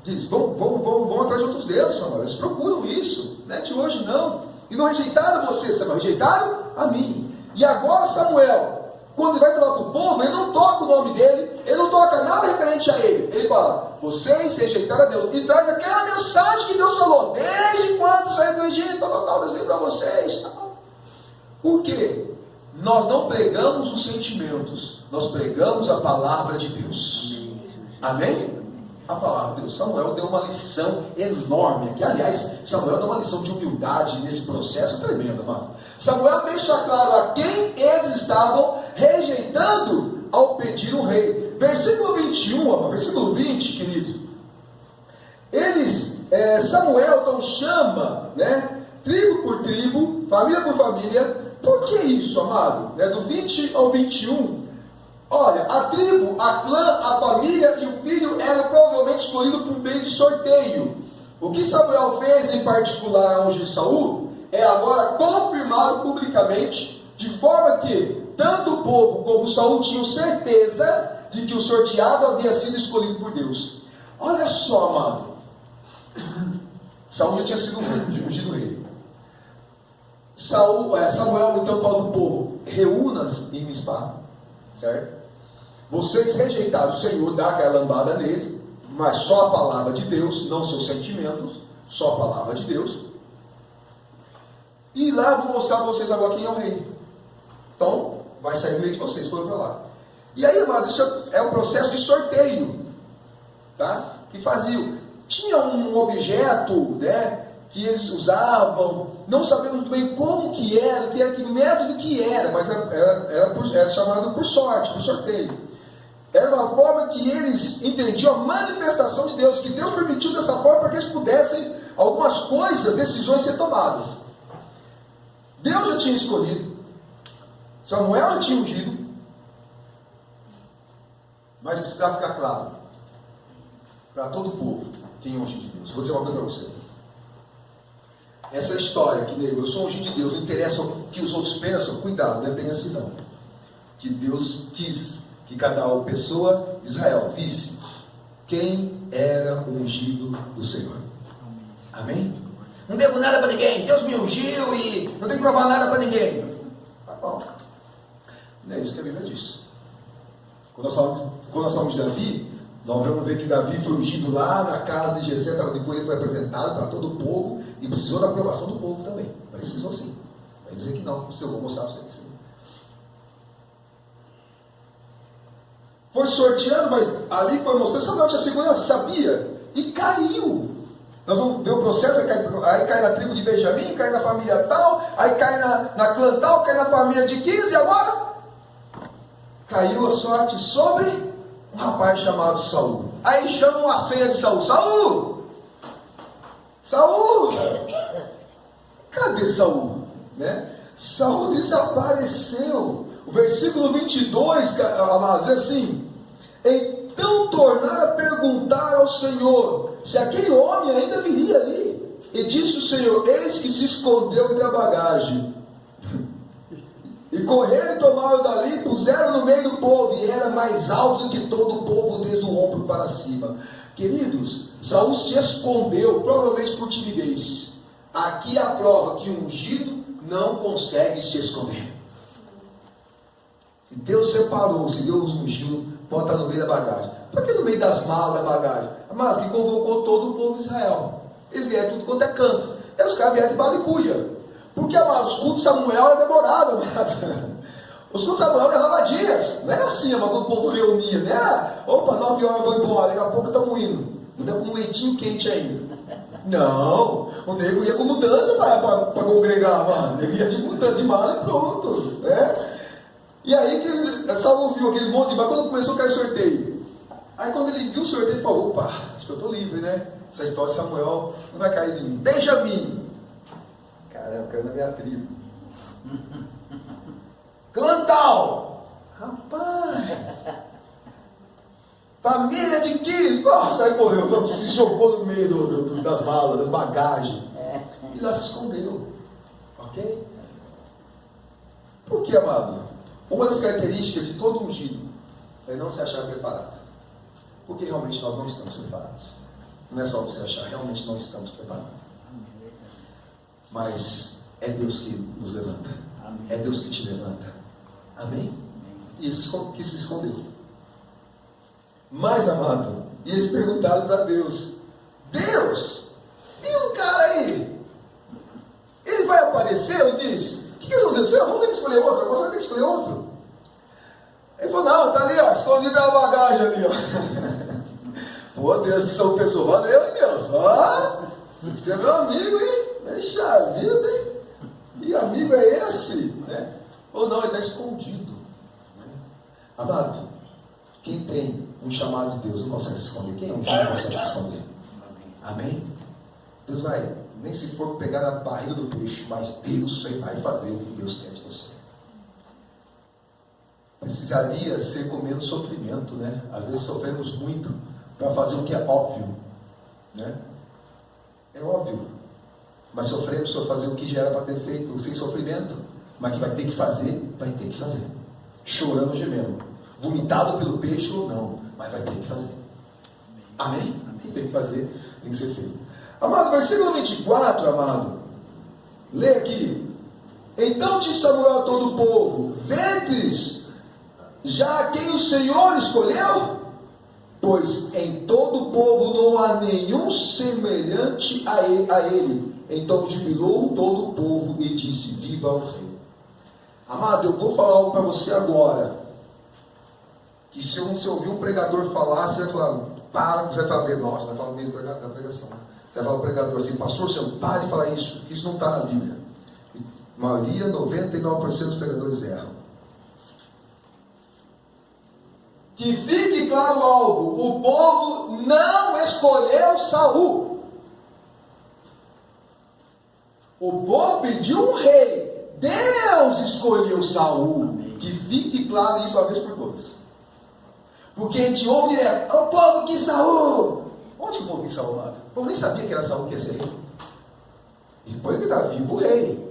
Speaker 1: diz: vão atrás de outros deuses, Samuel. Eles procuram isso, não é de hoje não. E não rejeitaram você, Samuel, rejeitaram a mim. E agora Samuel, quando ele vai falar para o povo, ele não toca o nome dele, ele não toca nada referente a ele. Ele fala: vocês rejeitaram a Deus. E traz aquela mensagem que Deus falou: desde quando saiu do Egito, eu dei para vocês. Por quê? Nós não pregamos os sentimentos, nós pregamos a palavra de Deus. Amém? A palavra de Deus. Samuel deu uma lição enorme aqui. Aliás, Samuel deu uma lição de humildade nesse processo tremendo, mano. Samuel deixa claro a quem eles estavam rejeitando ao pedir um rei. Versículo 21, versículo 20, querido. Samuel então chama, né, tribo por tribo, família por família. Por que isso, amado? Do 20 ao 21, olha, a tribo, a clã, a família e o filho eram provavelmente escolhidos por meio de sorteio. O que Samuel fez em particular a ungir Saul é agora confirmado publicamente, de forma que tanto o povo como Saul tinham certeza de que o sorteado havia sido escolhido por Deus. Olha só, amado, Saul já tinha sido ungido rei. Samuel então fala do povo: reúna-se em Mispá, certo? Vocês rejeitaram o Senhor, dá aquela lambada neles, mas só a palavra de Deus, não seus sentimentos, só a palavra de Deus. E lá eu vou mostrar para vocês agora quem é o rei. Então, vai sair no meio de vocês, foram para lá. E aí, amado, isso é um processo de sorteio, tá? Que faziam. Tinha um objeto, né, que eles usavam, não sabemos muito bem como que era, que método que era, mas era chamado por sorte, por sorteio. Era uma forma que eles entendiam a manifestação de Deus, que Deus permitiu dessa forma para que eles pudessem, algumas coisas, decisões ser tomadas. Deus já tinha escolhido, Samuel já tinha ungido, mas precisava ficar claro para todo o povo quem é ungido de Deus. Vou dizer uma coisa para você. Essa história que, nego, eu sou ungido de Deus, não interessa o que os outros pensam, cuidado, não é bem assim não. Que Deus quis que cada pessoa de Israel visse quem era o ungido do Senhor. Amém? Não devo nada para ninguém, Deus me ungiu e não tenho que provar nada para ninguém. Tá bom. Não é isso que a Bíblia diz. Quando nós falamos de Davi, nós vamos ver que Davi foi ungido lá na casa de Jessé, depois ele foi apresentado para todo o povo e precisou da aprovação do povo também. Precisou sim. Vai dizer que não, eu vou mostrar para você que sim. Foi sorteando, mas ali foi mostrando, Samuel tinha segurança, sabia, e caiu. Nós vamos ver o processo, aí cai na tribo de Benjamim, cai na família tal, aí cai na clã tal, cai na família de 15, e agora caiu a sorte sobre um rapaz chamado Saul. Aí chamam a senha de Saul: Saul! Saul! Cadê Saul? Né? Saul desapareceu. O versículo 22, amados, é assim: Então tornaram a perguntar ao Senhor se aquele homem ainda viria ali. E disse o Senhor: eis que se escondeu entre a bagagem. E correram e tomaram dali, puseram no meio do povo, e era mais alto do que todo o povo, desde o ombro para cima. Queridos, Saul se escondeu, provavelmente por timidez. Aqui é a prova que um ungido não consegue se esconder. Se Deus separou, se Deus ungiu, pode estar no meio da bagagem. Por que no meio das malas da bagagem? Mas que convocou todo o povo de Israel. Eles vieram tudo quanto é canto. E os caras vieram de balicuia. Porque, amado, os cultos de Samuel era demorado, amado. Os cultos de Samuel levavam dias. Não era assim, amado, quando o povo reunia. Não era, opa, 9 horas eu vou embora, daqui a pouco estamos indo. Ainda com um leitinho quente ainda. Não, o nego ia com mudança para congregar, mano. Ele ia de mudança de mala e pronto. Né? E aí que Saul viu aquele monte de mala, quando começou a cair o sorteio. Aí quando ele viu o sorteio, ele falou: opa, acho que eu estou livre, né? Essa história de Samuel não vai cair de mim. Benjamim. Caramba, caiu na minha tribo. Clã tal. Rapaz. Família de Quis. Nossa, aí correu. Se jogou no meio das malas, das bagagens. E lá se escondeu. Ok? Por que, amado? Uma das características de todo ungido é não se achar preparado. Porque realmente nós não estamos preparados. Não é só você achar, realmente não estamos preparados. Mas é Deus que nos levanta. É Deus que te levanta. Amém? E esse que se escondeu. Mas, amado, e eles perguntaram para Deus: Deus, e um cara aí? Ele vai aparecer? Eu disse: o que eles vão dizer? Vamos ter que escolher outro, agora vai ter que escolher outro. Ele falou: não, está ali, ó, escondido na bagagem ali, ó. Pô, Deus, que são pessoas, valeu, hein, Deus? Ó, você é meu amigo, hein? Deixa a vida, hein? E amigo é esse? Né? Ou não, ele está escondido. Né? Amado, quem tem um chamado de Deus não consegue se esconder. Quem é um não consegue se esconder? Amém? Deus vai, nem se for pegar na barriga do peixe, mas Deus vai fazer o que Deus quer de você. Precisaria ser com menos sofrimento, né? Às vezes sofremos muito para fazer o que é óbvio, né? É óbvio, mas sofremos para fazer o que já era para ter feito sem sofrimento, mas que vai ter que fazer, vai ter que fazer, chorando, gemendo, vomitado pelo peixe ou não, mas vai ter que fazer. Amém? Quem tem que fazer, tem que ser feito. Amado, versículo 24, amado, lê aqui: então disse Samuel a todo o povo: vedes já quem o Senhor escolheu? Pois em todo o povo não há nenhum semelhante a ele. Então jubilou todo o povo e disse: viva o rei. Amado, eu vou falar algo para você agora, que se você ouvir um pregador falar, você vai falar, para, você vai falar, nossa, vai falar meio da pregação. Você vai falar ao pregador assim: pastor, você para de falar isso, isso não está na Bíblia. A maioria, 99% dos pregadores erram. Que fique claro algo: o povo não escolheu Saul. O povo pediu um rei. Deus escolheu Saul. Que fique claro isso uma vez por todas. Porque a gente ouve direto: o povo quis Saul. Onde que o povo quis Saul, amado? O povo nem sabia que era Saul que ia ser rei. E depois que estava vivo o rei.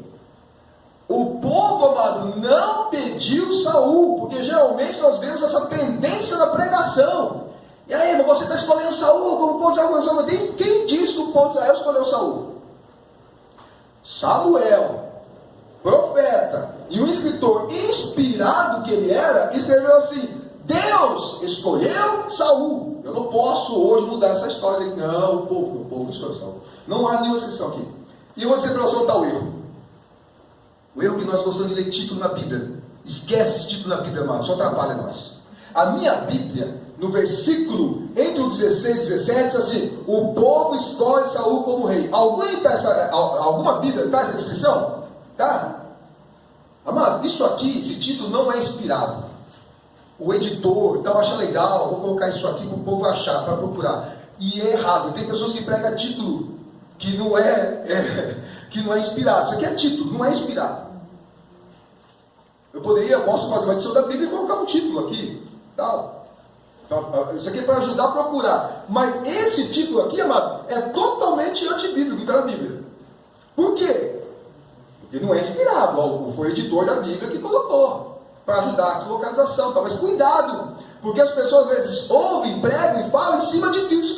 Speaker 1: O povo, amado, não pediu Saul, porque geralmente nós vemos essa tendência na pregação. E aí, mas você está escolhendo Saul, como o povo de Israel escolheu? Quem disse que o povo de Israel escolheu Saul? Samuel, profeta, e um escritor inspirado que ele era, escreveu assim: Deus escolheu Saul. Eu não posso hoje mudar essa história. Não, o povo não escolheu Saul. Não há nenhuma inscrição aqui. E eu vou dizer para você onde está o erro. O erro que nós gostamos de ler título na Bíblia. Esquece esse título na Bíblia, amado, só atrapalha nós. A minha Bíblia, no versículo entre o 16 e 17, diz assim: o povo escolhe Saul como rei. Alguma Bíblia traz essa descrição? Tá? Amado, isso aqui, esse título não é inspirado. O editor estava achando legal, vou colocar isso aqui para o povo achar, para procurar. E é errado. Tem pessoas que pregam título que não é inspirado. Isso aqui é título, não é inspirado. Eu posso fazer uma edição da Bíblia e colocar um título aqui, tal. Isso aqui é para ajudar a procurar. Mas esse título aqui, amado, é totalmente antibíblico, que está na Bíblia. Por quê? Porque não é inspirado. Foi o editor da Bíblia que colocou, para ajudar a localização. Tá? Mas cuidado, porque as pessoas às vezes ouvem, pregam e falam em cima de títulos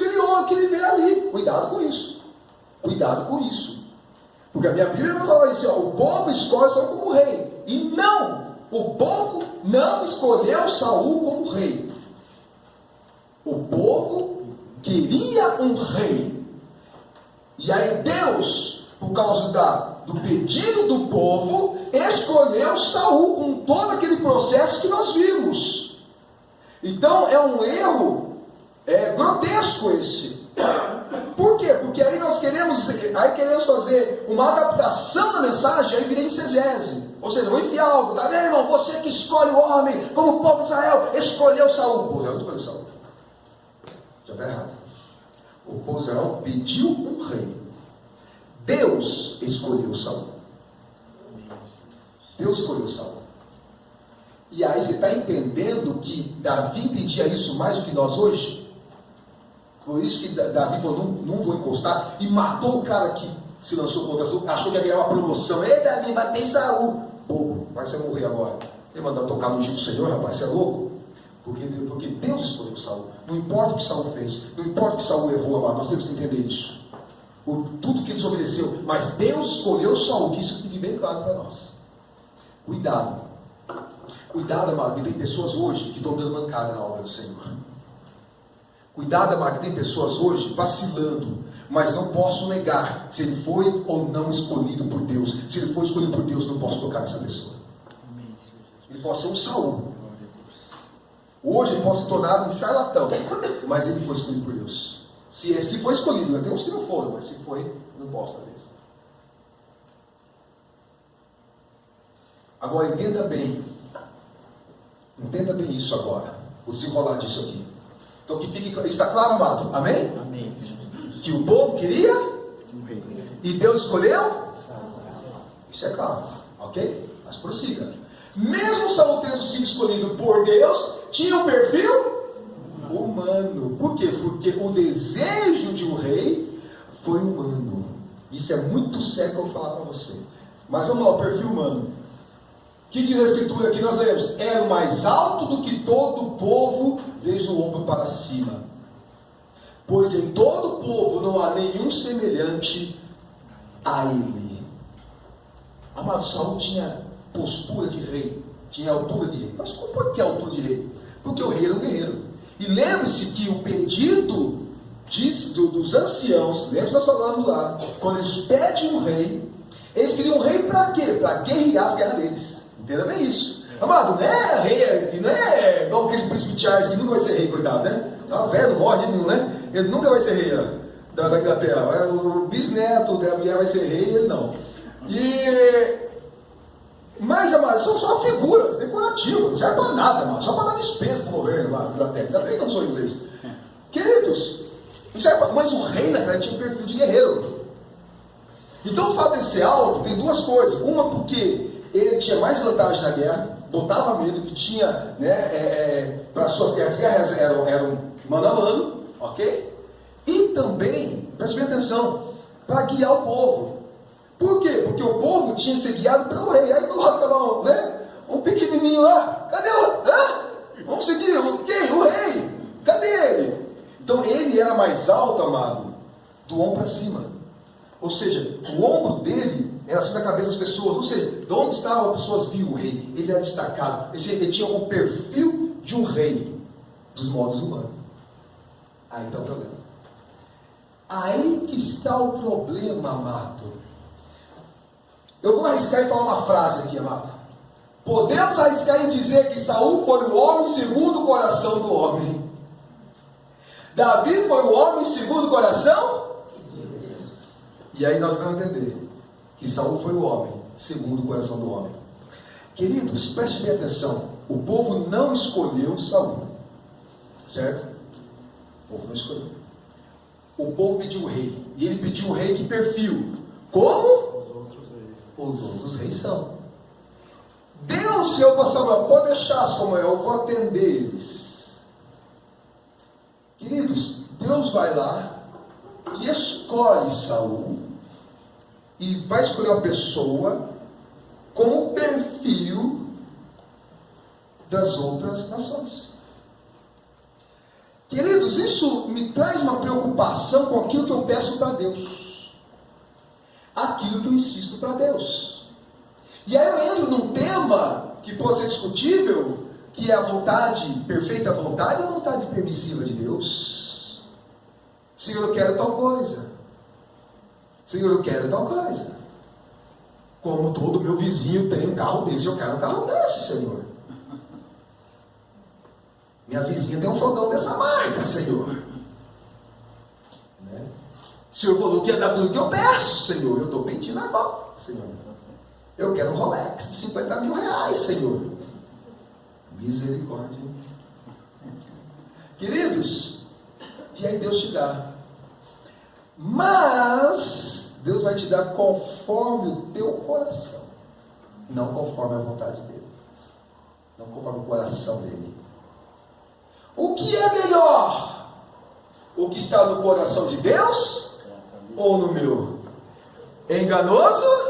Speaker 1: que ele vê ali. Cuidado com isso. Cuidado com isso. Porque a minha Bíblia não fala isso, o povo escolhe Saul como rei. E não, o povo não escolheu Saul como rei. O povo queria um rei. E aí Deus, por causa do pedido do povo, escolheu Saul com todo aquele processo que nós vimos. Então é um erro grotesco esse. Por quê? Porque aí nós queremos fazer uma adaptação da mensagem, aí vira exegese. Ou seja, vou enfiar algo, tá vendo, irmão? Você que escolhe o homem, como o povo de Israel escolheu Saul. O povo de Israel escolheu Saul. Já está errado. O povo de Israel pediu um rei. Deus escolheu Saul. Deus escolheu Saul. E aí você está entendendo que Davi entendia isso mais do que nós hoje? Por isso que Davi falou, não vou encostar, e matou o cara que se lançou contra Saul, achou que ia ganhar uma promoção. Ei, Davi, matei Saul. Bobo, vai você morrer agora. Ele mandou tocar no ungido do Senhor, rapaz, você é louco? Porque Deus escolheu Saul. Não importa o que Saul fez, não importa o que Saul errou, amado, nós temos que entender isso. Tudo que ele desobedeceu, mas Deus escolheu Saul, que isso fique bem claro para nós. Cuidado. Cuidado, amado, que tem pessoas hoje que estão dando mancada na obra do Senhor. Cuidado, amado, que tem pessoas hoje vacilando, mas não posso negar se ele foi ou não escolhido por Deus. Se ele foi escolhido por Deus, não posso tocar nessa pessoa. Ele pode ser um Saul. Hoje ele pode se tornar um charlatão, mas ele foi escolhido por Deus. Se foi escolhido, tem uns que não foram, mas se foi, não posso fazer isso. Agora entenda bem isso agora, o desenrolar disso aqui. Então que fique, está claro, amado? Amém?
Speaker 2: Amém.
Speaker 1: Que o povo queria e Deus escolheu? Isso é claro, ok? Mas prossiga. Mesmo Saul tendo sido escolhido por Deus, tinha um perfil humano. Por quê? Porque o desejo de um rei foi humano. Isso é muito sério que eu vou falar para você. Mas vamos lá, o perfil humano. Que diz a escritura que nós lemos? Era o mais alto do que todo o povo, desde o ombro para cima. Pois em todo o povo não há nenhum semelhante a ele. Amado, Saul tinha postura de rei, tinha altura de rei. Mas por que altura de rei? Porque o rei era um guerreiro. E lembre-se que o pedido dos anciãos, lembra que nós falamos lá, quando eles pedem um rei, eles queriam um rei para quê? Para guerrear as guerras deles. Entenda bem isso. Amado, não é rei, não é igual aquele príncipe Charles que nunca vai ser rei, coitado, né? Tá velho, não morre nenhum, né? Ele nunca vai ser rei da Inglaterra. O bisneto da mulher vai ser rei, ele não. Mas, amado, são só figuras decorativas, não serve para nada, amado, só para dar despesa para o governo lá na Inglaterra. Ainda bem que eu não sou inglês. Queridos, não serve para... mas o rei naquela tinha um perfil de guerreiro. Então o fato de ser alto tem duas coisas. Uma, porque ele tinha mais vantagem na guerra, botava medo, que tinha, para suas guerras, as guerras eram mano a mano, ok? E também, preste bem atenção, para guiar o povo. Por quê? Porque o povo tinha que ser guiado pelo rei. Aí coloca lá um pequenininho lá, cadê o... Vamos seguir, quem? O rei, cadê ele? Então ele era mais alto, amado, do ombro para cima. Ou seja, o ombro dele era assim da cabeça das pessoas. Ou seja, de onde estavam as pessoas viam o rei. Ele era destacado. Ele tinha o perfil de um rei, dos modos humanos. Aí está o problema. Aí que está o problema, amado. Eu vou arriscar e falar uma frase aqui, amado. Podemos arriscar em dizer que Saul foi o homem segundo o coração do homem. Davi foi o homem segundo o coração. E aí nós vamos entender que Saul foi o homem segundo o coração do homem. Queridos, prestem bem atenção. O povo não escolheu Saul, certo? O povo não escolheu. O povo pediu o rei. E ele pediu o rei que perfil? Como? Os outros reis são. Deus, Senhor, para Samuel, pode deixar, Samuel, eu vou atender eles. Queridos, Deus vai lá e escolhe Saul, e vai escolher uma pessoa com o perfil das outras nações. Queridos, isso me traz uma preocupação com aquilo que eu peço para Deus, aquilo que eu insisto para Deus. E aí eu entro num tema que pode ser discutível, que é a vontade, perfeita vontade, ou a vontade permissiva de Deus. Senhor, eu quero tal coisa. Senhor, eu quero tal coisa. Como todo meu vizinho tem um carro desse, eu quero um carro desse, Senhor. Minha vizinha tem um fogão dessa marca, Senhor. Né? O Senhor falou que ia dar tudo que eu peço, Senhor. Eu estou pedindo agora, Senhor. Eu quero um Rolex de 50 mil reais, Senhor. Misericórdia. Queridos, e aí Deus te dá. Mas Deus vai te dar conforme o teu coração, não conforme a vontade dele, não conforme o coração dele. O que é melhor? O que está no coração de Deus ou no meu? É enganoso?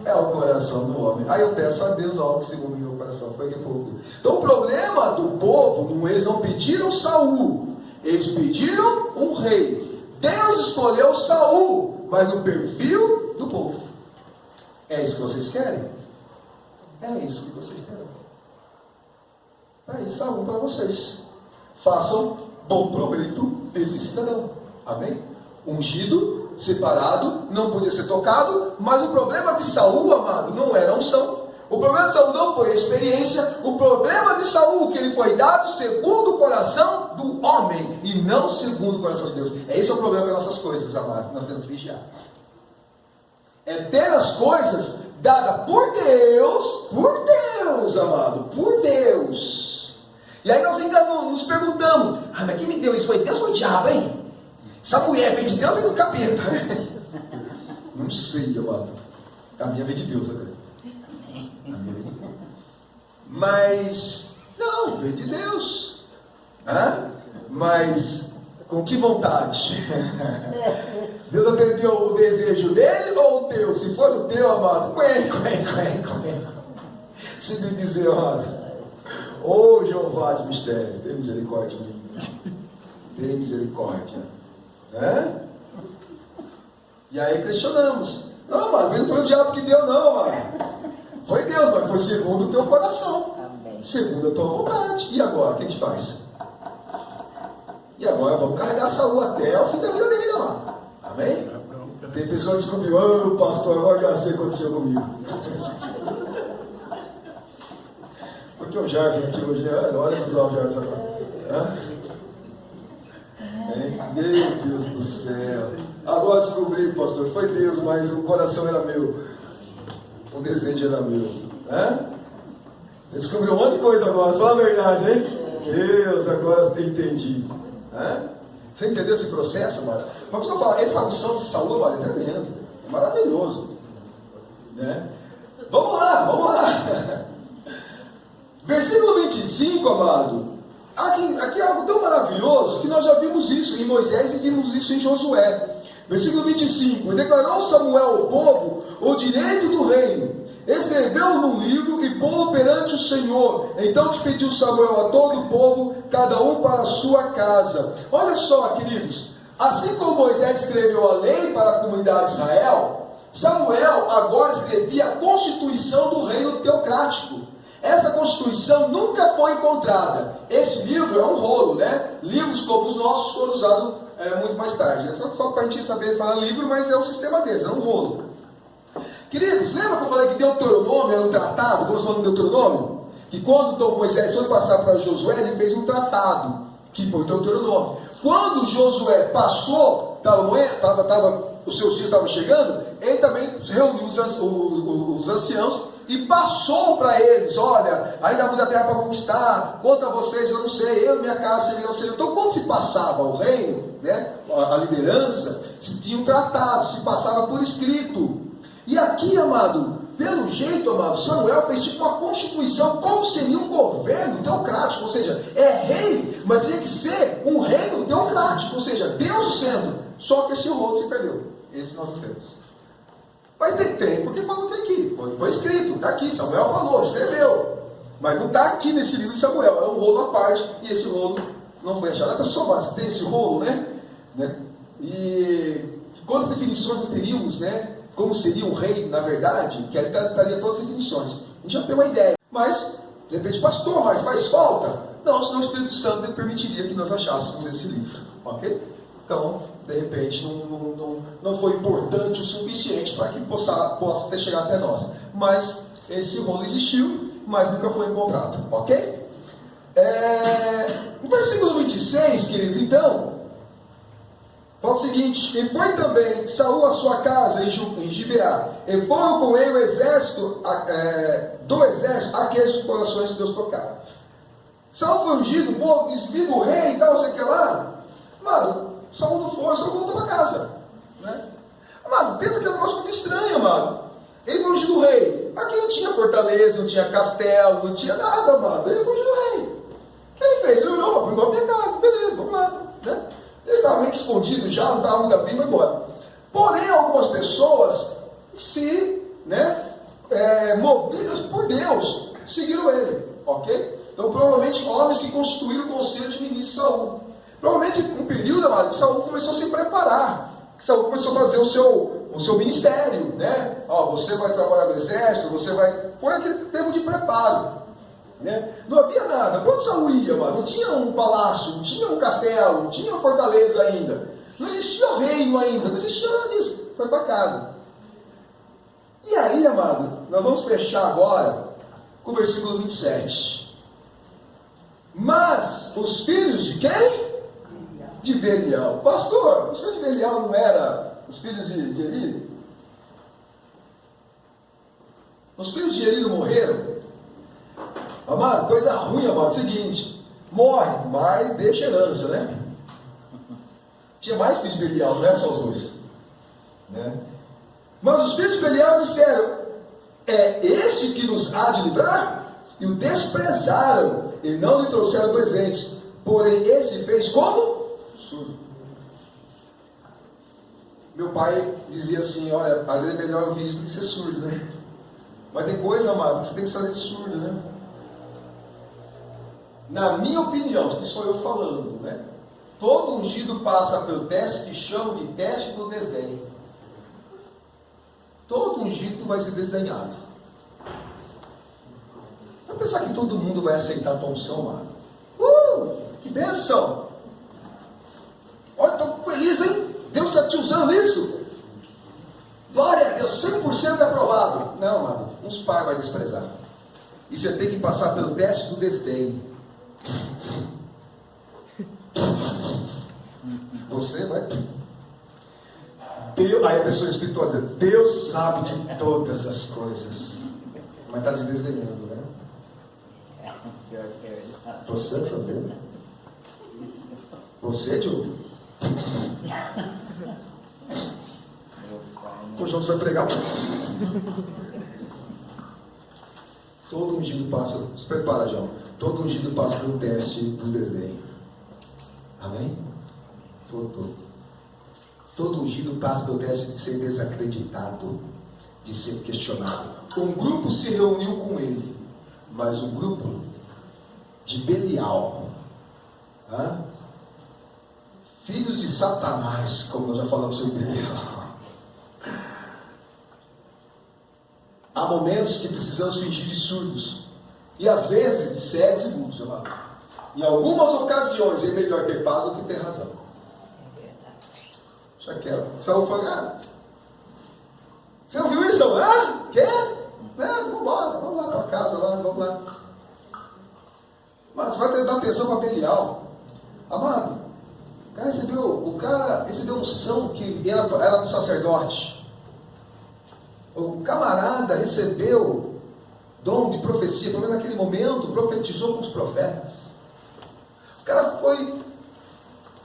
Speaker 1: É o coração do homem. Aí eu peço a Deus algo segundo o meu coração. Foi que pouco. Então o problema do povo, eles não pediram Saul, eles pediram um rei. Deus escolheu Saul, mas no perfil do povo. É isso que vocês querem? É isso que vocês querem. É isso, Saul para vocês. Façam bom proveito desse cidadão. Amém? Ungido, separado, não podia ser tocado, mas o problema de Saul, amado, não era a unção. O problema de Saul não foi a experiência. O problema de Saul, que ele foi dado segundo o coração do homem e não segundo o coração de Deus. Esse é o problema das nossas coisas, amado. Nós temos que vigiar. É ter as coisas dadas por Deus, amado, por Deus. E aí nós ainda nos perguntamos: mas quem me deu isso? Foi Deus ou o diabo, hein? Essa mulher veio de Deus ou veio do capeta? Não sei, amado. A minha veio de Deus, agora. Mas, não, veio de Deus. Mas, com que vontade? Deus atendeu o desejo dele ou o teu? Se for o teu, amado, se me dizer, amado, ô Jeová de mistério, tem misericórdia de mim. Tem misericórdia. E aí questionamos. Não, amado, não foi o diabo que deu, não, amado. Foi Deus, mas foi segundo o teu coração. Amém. Segundo a tua vontade. E agora, o que a gente faz? E agora vamos carregar Saul até o fim da vida dele, amado. Amém? Tem pessoas que comigo, pastor, agora já sei o que aconteceu comigo. Porque o Jardim aqui hoje, olha para usar o Jardim agora. Meu Deus do céu. Agora descobri, pastor, foi Deus, mas o coração era meu. O desejo era meu. Você descobriu um monte de coisa agora, fala a verdade, hein? Deus, agora eu entendi. Você entendeu esse processo, amado? Mas o que eu falo, essa unção de Saul, amado, é tremendo. É maravilhoso. Vamos lá. Versículo 25, amado. Aqui é algo tão maravilhoso que nós já vimos isso em Moisés e vimos isso em Josué. Versículo 25: e declarou Samuel ao povo o direito do reino, escreveu num livro e pô-lo perante o Senhor. Então despediu Samuel a todo o povo, cada um para a sua casa. Olha só, queridos, assim como Moisés escreveu a lei para a comunidade de Israel, Samuel agora escrevia a constituição do reino teocrático. Essa constituição nunca foi encontrada. Esse livro é um rolo, Livros como os nossos foram usados muito mais tarde. É só para a gente saber falar livro, mas é um sistema desse, é um rolo. Queridos, lembra que eu falei que Deuteronômio era um tratado, como se fosse um Deuteronômio? Que quando então Moisés foi passar para Josué, ele fez um tratado, que foi o Deuteronômio. Quando Josué passou, os seus dias estavam chegando, ele também reuniu os anciãos e passou para eles: olha, ainda há muita terra para conquistar, contra vocês eu não sei, eu e minha casa seriam. Então quando se passava o reino, a liderança, se tinha um tratado, se passava por escrito. E aqui, amado, pelo jeito, amado, Samuel fez tipo uma constituição, como seria um governo teocrático, ou seja, é rei, mas tem que ser um reino teocrático, ou seja, Deus sendo, só que esse rolo se perdeu, esse nós não temos. Vai ter tempo, porque falou que aqui, foi escrito, está aqui, Samuel falou, escreveu, mas não está aqui nesse livro de Samuel, é um rolo à parte, e esse rolo não foi achado. A pessoa, mas tem esse rolo, né? E quantas definições nós teríamos, né? Como seria um rei, na verdade, que aí estaria todas as definições. A gente já tem uma ideia. Mas, de repente, pastor, mas faz falta? Não, senão o Espírito Santo permitiria que nós achássemos esse livro. Ok? Então, de repente, não foi importante o suficiente para que possa ter chegado até nós. Mas esse rolo existiu, mas nunca foi encontrado. Ok? No versículo 26, queridos, então, fala o seguinte: e foi também Saul à sua casa em Gibeá, e foram com ele o exército do exército aqueles corações que Deus tocaram. Saul foi ungido, o povo disse, viva o rei e tal, sei que lá. Mano, Saul não foi, Saul voltou para casa, né? Amado, tenta que é um negócio muito estranho, amado. Ele foi ungido rei. Aqui não tinha fortaleza, não tinha castelo, não tinha nada, amado. Ele foi ungido rei. O que ele fez? Ele olhou, vou embora para minha casa, beleza, vamos lá, né? Ele estava meio que escondido já, não estava muito bem, vai embora. Porém, algumas pessoas movidas por Deus, seguiram ele, ok? Então, provavelmente, homens que constituíram o conselho de ministros de Saul. Provavelmente, um período, amado, que Saul começou a se preparar, que Saul começou a fazer o seu ministério, né? Você vai trabalhar no exército, foi aquele tempo de preparo. Né? Não havia nada. Quando Saul ia, mano, não tinha um palácio, não tinha um castelo, não tinha uma fortaleza ainda. Não existia reino ainda, não existia nada disso. Foi para casa. E aí, amado, nós vamos fechar agora com o versículo 27. Mas os filhos de quem? De Belial. Pastor, os filhos de Belial não eram os filhos de Eli? Os filhos de Eli não morreram? Amado, coisa ruim, amado, seguinte, morre, mas deixa herança, né? Tinha mais filhos de Belial, não eram só os dois, né? Mas os filhos de Belial disseram, é este que nos há de livrar? E o desprezaram, e não lhe trouxeram presentes, porém esse fez como? Surdo. Meu pai dizia assim, olha, às vezes é melhor ouvir isso do que ser surdo, né? Mas tem coisa, amado, que você tem que fazer de surdo, né? Na minha opinião, isso sou eu falando, né? Todo ungido passa pelo teste que chamam de teste do desdém. Todo ungido vai ser desdenhado. Vai pensar que todo mundo vai aceitar a tua unção, mano? Que bênção! Olha, estou feliz, hein? Deus está te usando isso? Glória a Deus, 100% aprovado. Não, mano, uns par vai desprezar. E você tem que passar pelo teste do desdém. Você vai. Deus, aí a pessoa espiritual diz, Deus sabe de todas as coisas, mas está te desdenhando, né? Você vai fazer? Você, Diogo? O João vai pregar. Todo ungido passa. Se prepara, João. Todo ungido passa pelo teste dos desdenhos. Amém? Todo ungido passa pelo teste de ser desacreditado, de ser questionado. Um grupo se reuniu com ele, mas um grupo de Belial, filhos de Satanás, como nós já falamos sobre Belial. Há momentos que precisamos fingir de surdos, e às vezes de cegos e mudos, amado. Em algumas ocasiões é melhor ter paz do que ter razão. Já quero. Saul falou, você ouviu isso? Quer? Vamos lá para casa, vamos lá. Mas você vai ter que dar atenção para Belial. Amado, o cara recebeu unção que era do sacerdote. O camarada recebeu dom de profecia, pelo menos naquele momento, profetizou com os profetas. O cara foi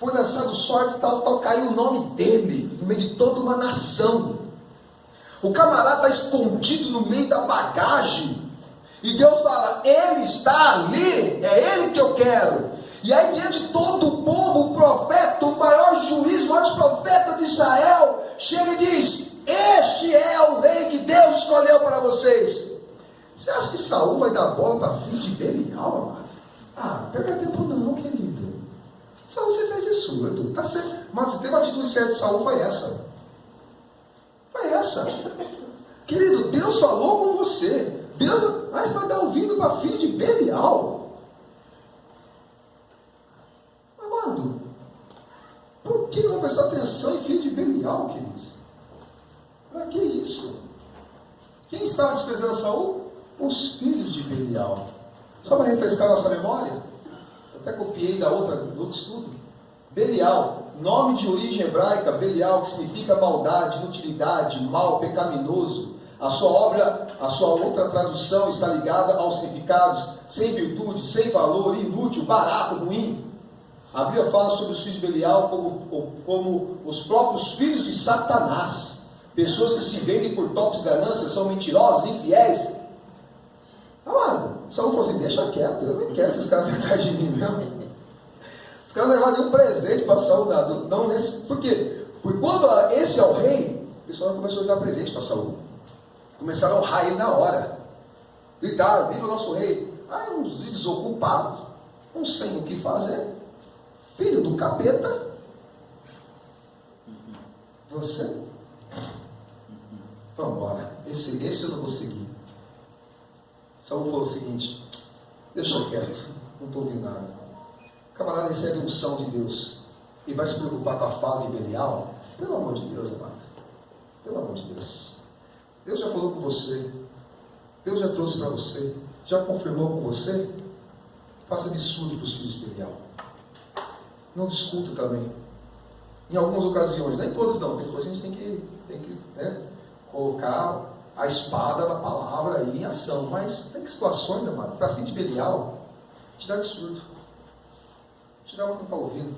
Speaker 1: lançado sorte, tal, caiu o nome dele, no meio de toda uma nação. O camarada está escondido no meio da bagagem. E Deus fala, ele está ali, é ele que eu quero. E aí diante de todo o povo, o profeta, o maior juiz, o maior profeta de Israel, chega e diz, este é o rei que Deus escolheu para vocês. Você acha que Saul vai dar bola para filho de Belial, amado? Ah, perca tempo não, querido. Saul, você fez isso, Edu. Tá certo. Mas se teve a atitude certa de Saul, foi essa. Foi essa. Querido, Deus falou com você. Deus vai dar ouvido para filho de Belial. Amado, por que não prestar atenção em filho de Belial, queridos? Para que isso? Quem estava desprezando Saul? Os filhos de Belial. Só para refrescar nossa memória, eu até copiei do outro estudo. Belial, nome de origem hebraica, Belial, que significa maldade, inutilidade, mal, pecaminoso. A sua outra tradução está ligada aos significados sem virtude, sem valor, inútil, barato, ruim. A Bíblia fala sobre os filhos de Belial como os próprios filhos de Satanás. Pessoas que se vendem por tops ganâncias, são mentirosas, infiéis. Amado, Saul falou assim, deixa quieto, eu não quero esses caras atrás de mim mesmo. Os caras não levaram nenhum presente para Saul, não nesse. Por quê? Porque quando esse é o rei, o pessoal começou a dar presente para Saul. Começaram a honrar ele na hora. Gritaram, viva o nosso rei. Aí uns desocupados, uns sem o que fazer. Filho do capeta. Você? Vamos embora. Esse eu não vou seguir. Saul falou o seguinte, deixa eu quieto, não estou ouvindo nada. O camarada recebe a unção de Deus e vai se preocupar com a fala de Belial. Pelo amor de Deus, amado. Pelo amor de Deus. Deus já falou com você. Deus já trouxe para você. Já confirmou com você. Faça absurdo para os filhos de Belial. Não discuta também. Em algumas ocasiões, nem todas não. Depois a gente tem que colocar a espada da palavra aí em ação. Mas tem situações, amado, para fim de Belial, te dá absurdo. Te dá um que não está ouvindo.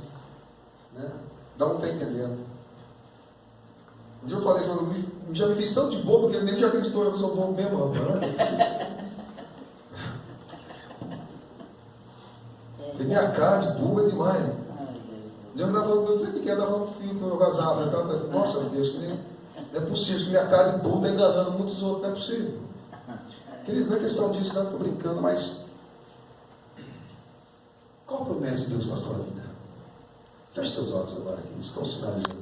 Speaker 1: Né? Dá um que está entendendo. Um dia eu falei, já me fiz tanto de bobo que ele já acreditou que eu sou bobo mesmo. E minha cara de bobo é demais. Um dia eu dava um fio que eu vazava. Nossa, Deus, não é possível que minha cara de bobo está enganando muitos outros, não é possível. Querido, não é questão disso, não estou brincando, mas qual a promessa de Deus para a sua vida? Feche teus olhos agora, queridos, estão sinalizando.